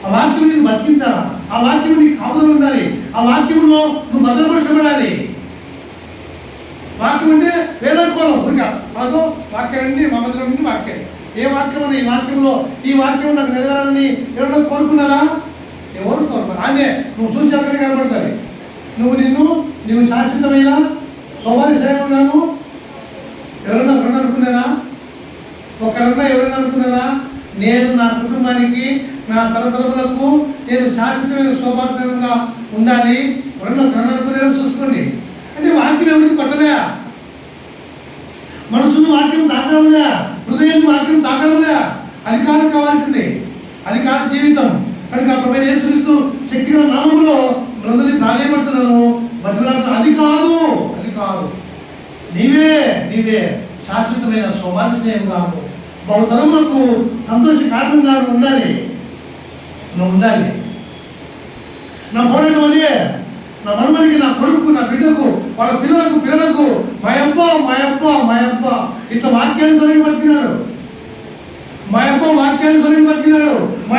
ఆ వాక్యం నేను బతికించాలా, ఆ వాక్యం నీకు కాపుదలు ఉండాలి, ఆ వాక్యంలో నువ్వు భద్రపరచబడాలి. వాక్యం అంటే వేదోత్కోలం ఊరిగా అదో వాక్యాలండి మా మధ్యలో ఉంది వాక్యం. ఏ వాక్యం అన్న ఈ వాక్యం నాకు నెరవేరాలని ఎవరన్నా కోరుకున్నారా? ఎవరు కోరుకున్నారు? అదే నువ్వు చూసాకనే కనబడతాయి. నువ్వు శాశ్వతమైన సోమారి సేవన్నాను ఎవరన్నా అనుకున్నారా? ఒకరన్నా ఎవరన్నా అనుకున్నారా? నేను నా కుటుంబానికి నా తరతరములకు నేను శాశ్వతమైన సోమాసనంగా ఉండాలి. ఎవరన్నా అనుకునేలా చూసుకోండి. అంటే వాక్యం ఎవరికి పట్టలే, మనసును వాక్యం తాకడంలే, హృదయాన్ని వాక్యం తాకడంలే. అది కాదు కావాల్సింది, అది కాదు జీవితం. కనుక ప్రభువైన యేసుక్రీస్తు శక్తిగల నామములో మనందరినీ ప్రాధాన్యపడుతున్నాను, బతుకులాడుతున్నాను. అది కాదు, నీవే శాశ్వతమైన స్వభావశయంగా బహుతరములకు సంతోషకారణంగా ఉండాలి. నువ్వు ఉండాలి. నా పోరాటం అదే. నా మనమనికి, నా కొడుకు, నా బిడ్డకు, వాళ్ళ పిల్లలకు మా అబ్బ ఇట్లా వాక్యాన్ని బతికినాడు. మా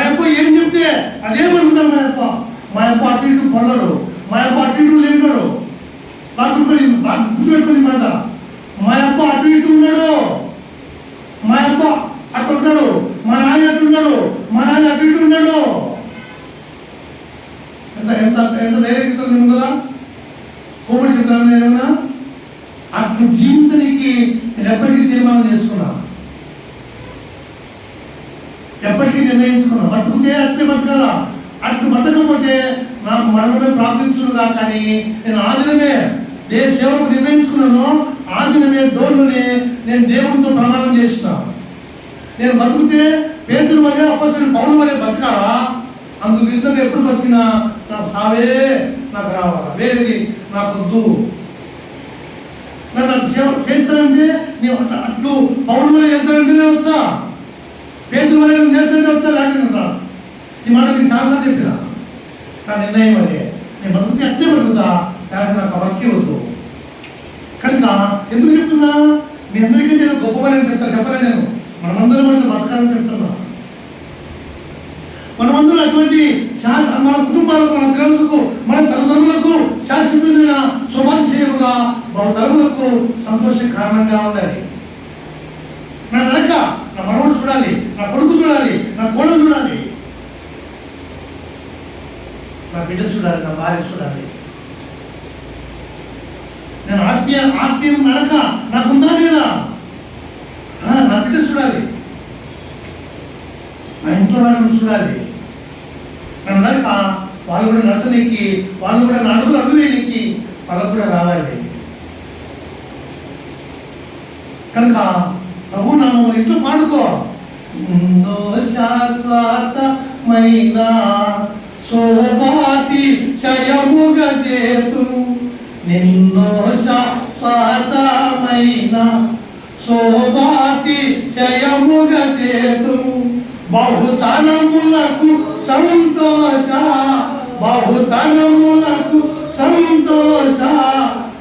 అబ్బ ఏం చెప్తే అదే పడుతున్నాడు. మా అబ్బ అటు ఇటు పొల్లడు, మా అబ్బ అటు ఇటు లేనాడు. గుర్తుపెట్టుకుని మాట, మా అబ్బ అటు ఇటు ఉన్నాడు, మా అబ్బ అటు ఉంటాడు, మా నాన్న అటు ఉన్నాడు, మా నాన్న అటు ఇటు ఉన్నాడు. ఎంత ధైర్యం ఉందా? కోవిడ్ చెప్తాను ఏమన్నా అట్లు జీవించడానికి నేను ఎప్పటికీ తీర్మానం చేసుకున్నా, ఎప్పటికీ నిర్ణయించుకున్నా. బతుకుతే అట్లే బతకాల, అట్లు బతకపోతే నాకు మరణమే ప్రార్థించుగా. కానీ నేను ఆ దినమే సేవకు నిర్ణయించుకున్నాను. ఆ దినమే డోర్లోనే నేను దేవునితో ప్రమాణం చేసిన. నేను బతుకుతే పేతురు వల్లే అపొస్తలుడైన పౌలు వల్లే బతకాలా. అందుకు విరుద్ధంగా ఎప్పుడు బతికినా నాకు సావే నాకు రావాలా, వేరేది నాకు వద్దు. నన్ను సేవ చేస్తానంటే నేను అట్లు పౌరు వల్ల చేస్తానంటేనే వచ్చా, పేతురు వల్ల చేస్తానంటే వచ్చా. లేకుండా ఈ మాట నేను చాలా చెప్పిన. నా నిర్ణయం అదే, నేను బతుకుతే అట్లే బతుకుతా, లేకపోతే నాకు బతికే వద్దు. కనుక ఎందుకు చెప్తున్నా? మీ అందరికీ నేను గొప్పవాళ్ళని చెప్పలే. నేను మనమందరం బతకాలని చెప్తున్నా. మనమందరం అటువంటి మన కుటుంబాలకు, మన పిల్లలకు, మన తల్లిదండ్రులకు శాశ్వతమైన శుభాశయముగా బహుతరములకు సంతోష కారణంగా ఉండాలి. నా నడక, నా మనవడు చూడాలి, నా కొడుకు చూడాలి, నా కోడలు చూడాలి, నా బిడ్డ చూడాలి, నా భార్య చూడాలి. నేను ఆత్మీయం నడక నాకుందా లేదా? నా బిడ్డ చూడాలి, నా ఇంట్లో వాళ్ళని చూడాలి. నడక వాళ్ళు కూడా నడసనికి, వాళ్ళు కూడా నా అడుగు వేయనికి వాళ్ళకు కూడా రావాలి. కనుక ప్రభు నామమున ఇంట్లో పాడుకో. శాశ్వతమైన శోభాతి శయముగా చేతు, నిన్నో శాశ్వతమైన శోభాతి శయముగా చేతు, బహుతరములకు సంతోష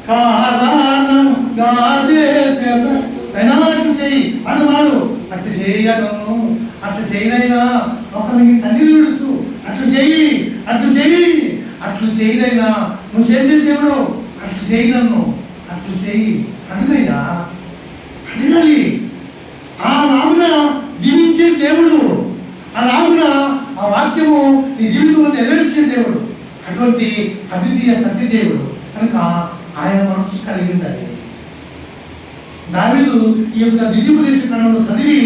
కారణం గాదేశను. అయినా అట్టు చేయి అన్నవాడు, అట్టు చేయను, అట్టు చేయనైనా ఒకరికి కన్నీళ్ళు విడుస్తూ అట్లు చేయనైనా నువ్వు చేసేది దేవుడు, అట్లు చేయి, నన్ను అట్లు చేయి. అడుగైనా అడగాలి. ఆ నాగున దీవించే దేవుడు, ఆ నాగున ఆ వాక్యము నీ జీవితంలో నెరవేర్చే దేవుడు, అటువంటి అద్వితీయ సత్యదేవుడు. కనుక ఆయన మనసు కలిగి ఉండాలి. దావీదు ఈ యొక్క దివ్యోపదేశ కాలంలో చదివి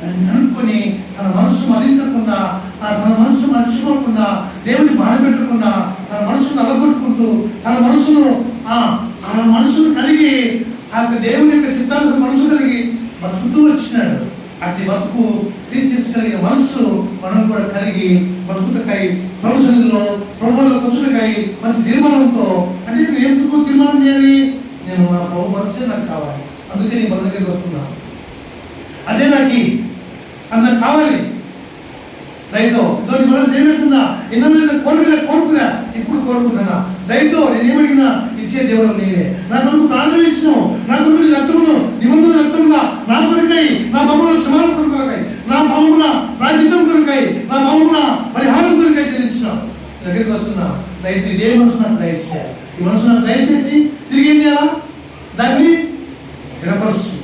అనుకొని తన మనస్సు మరించకుండా, తన మనస్సు మర్చిపోకుండా అట్టి బతుకు తీర్చేసుకోగలిగే మనస్సు మనం కూడా కలిగి బతుకుతకై ప్రభు సన్నిధిలో ప్రభువులో కూర్చునికై మంచి తీర్మానంతో, అంటే నేను ఎందుకు తీర్మానం చేయాలి? నేను నా ప్రభు మనసే నాకు కావాలి, అందుకే నీ మన దగ్గరికి వస్తున్నాను, అదే నాకు అది నాకు కావాలి. దయతో దాని మనసు ఏమిస్తుందా? ఎన్నో కోరుకున్నా, ఇప్పుడు కోరుకుంటున్నా. దయతో నేను ఏమడిగినా ఇచ్చే దేవుడు నేనే. నా కొరకు ప్రాణం ఇచ్చినావు, నా కొరకు రక్తమును నిబంధన రక్తముగా నా కొరకై, నా పాపముల క్షమాపణ కొరకై, నా పాపముల ప్రాయశ్చిత్తం కొరకై, నా పాపముల పరిహారం కొరకై చెల్లించినావు. దగ్గరికి వస్తున్నా. దయతో ఇదే మనసు నాకు దయచేయాలి. ఈ మనసు నాకు దయచేసి తిరిగి ఏం చేయాలా? దాన్ని స్థిరపరుస్తు.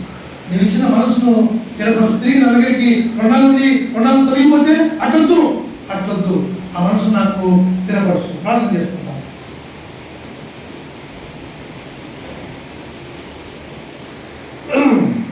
నేను ఇచ్చిన మనసును స్థిరపరుస్తు. తిరిగి నా దగ్గరికి కొన్నాళ్ళు తొలగిపోతే అట్లొద్దు. ఆ మనసు నాకు స్థిరపరుస్తు. ప్రార్థన చేసుకుంటాను.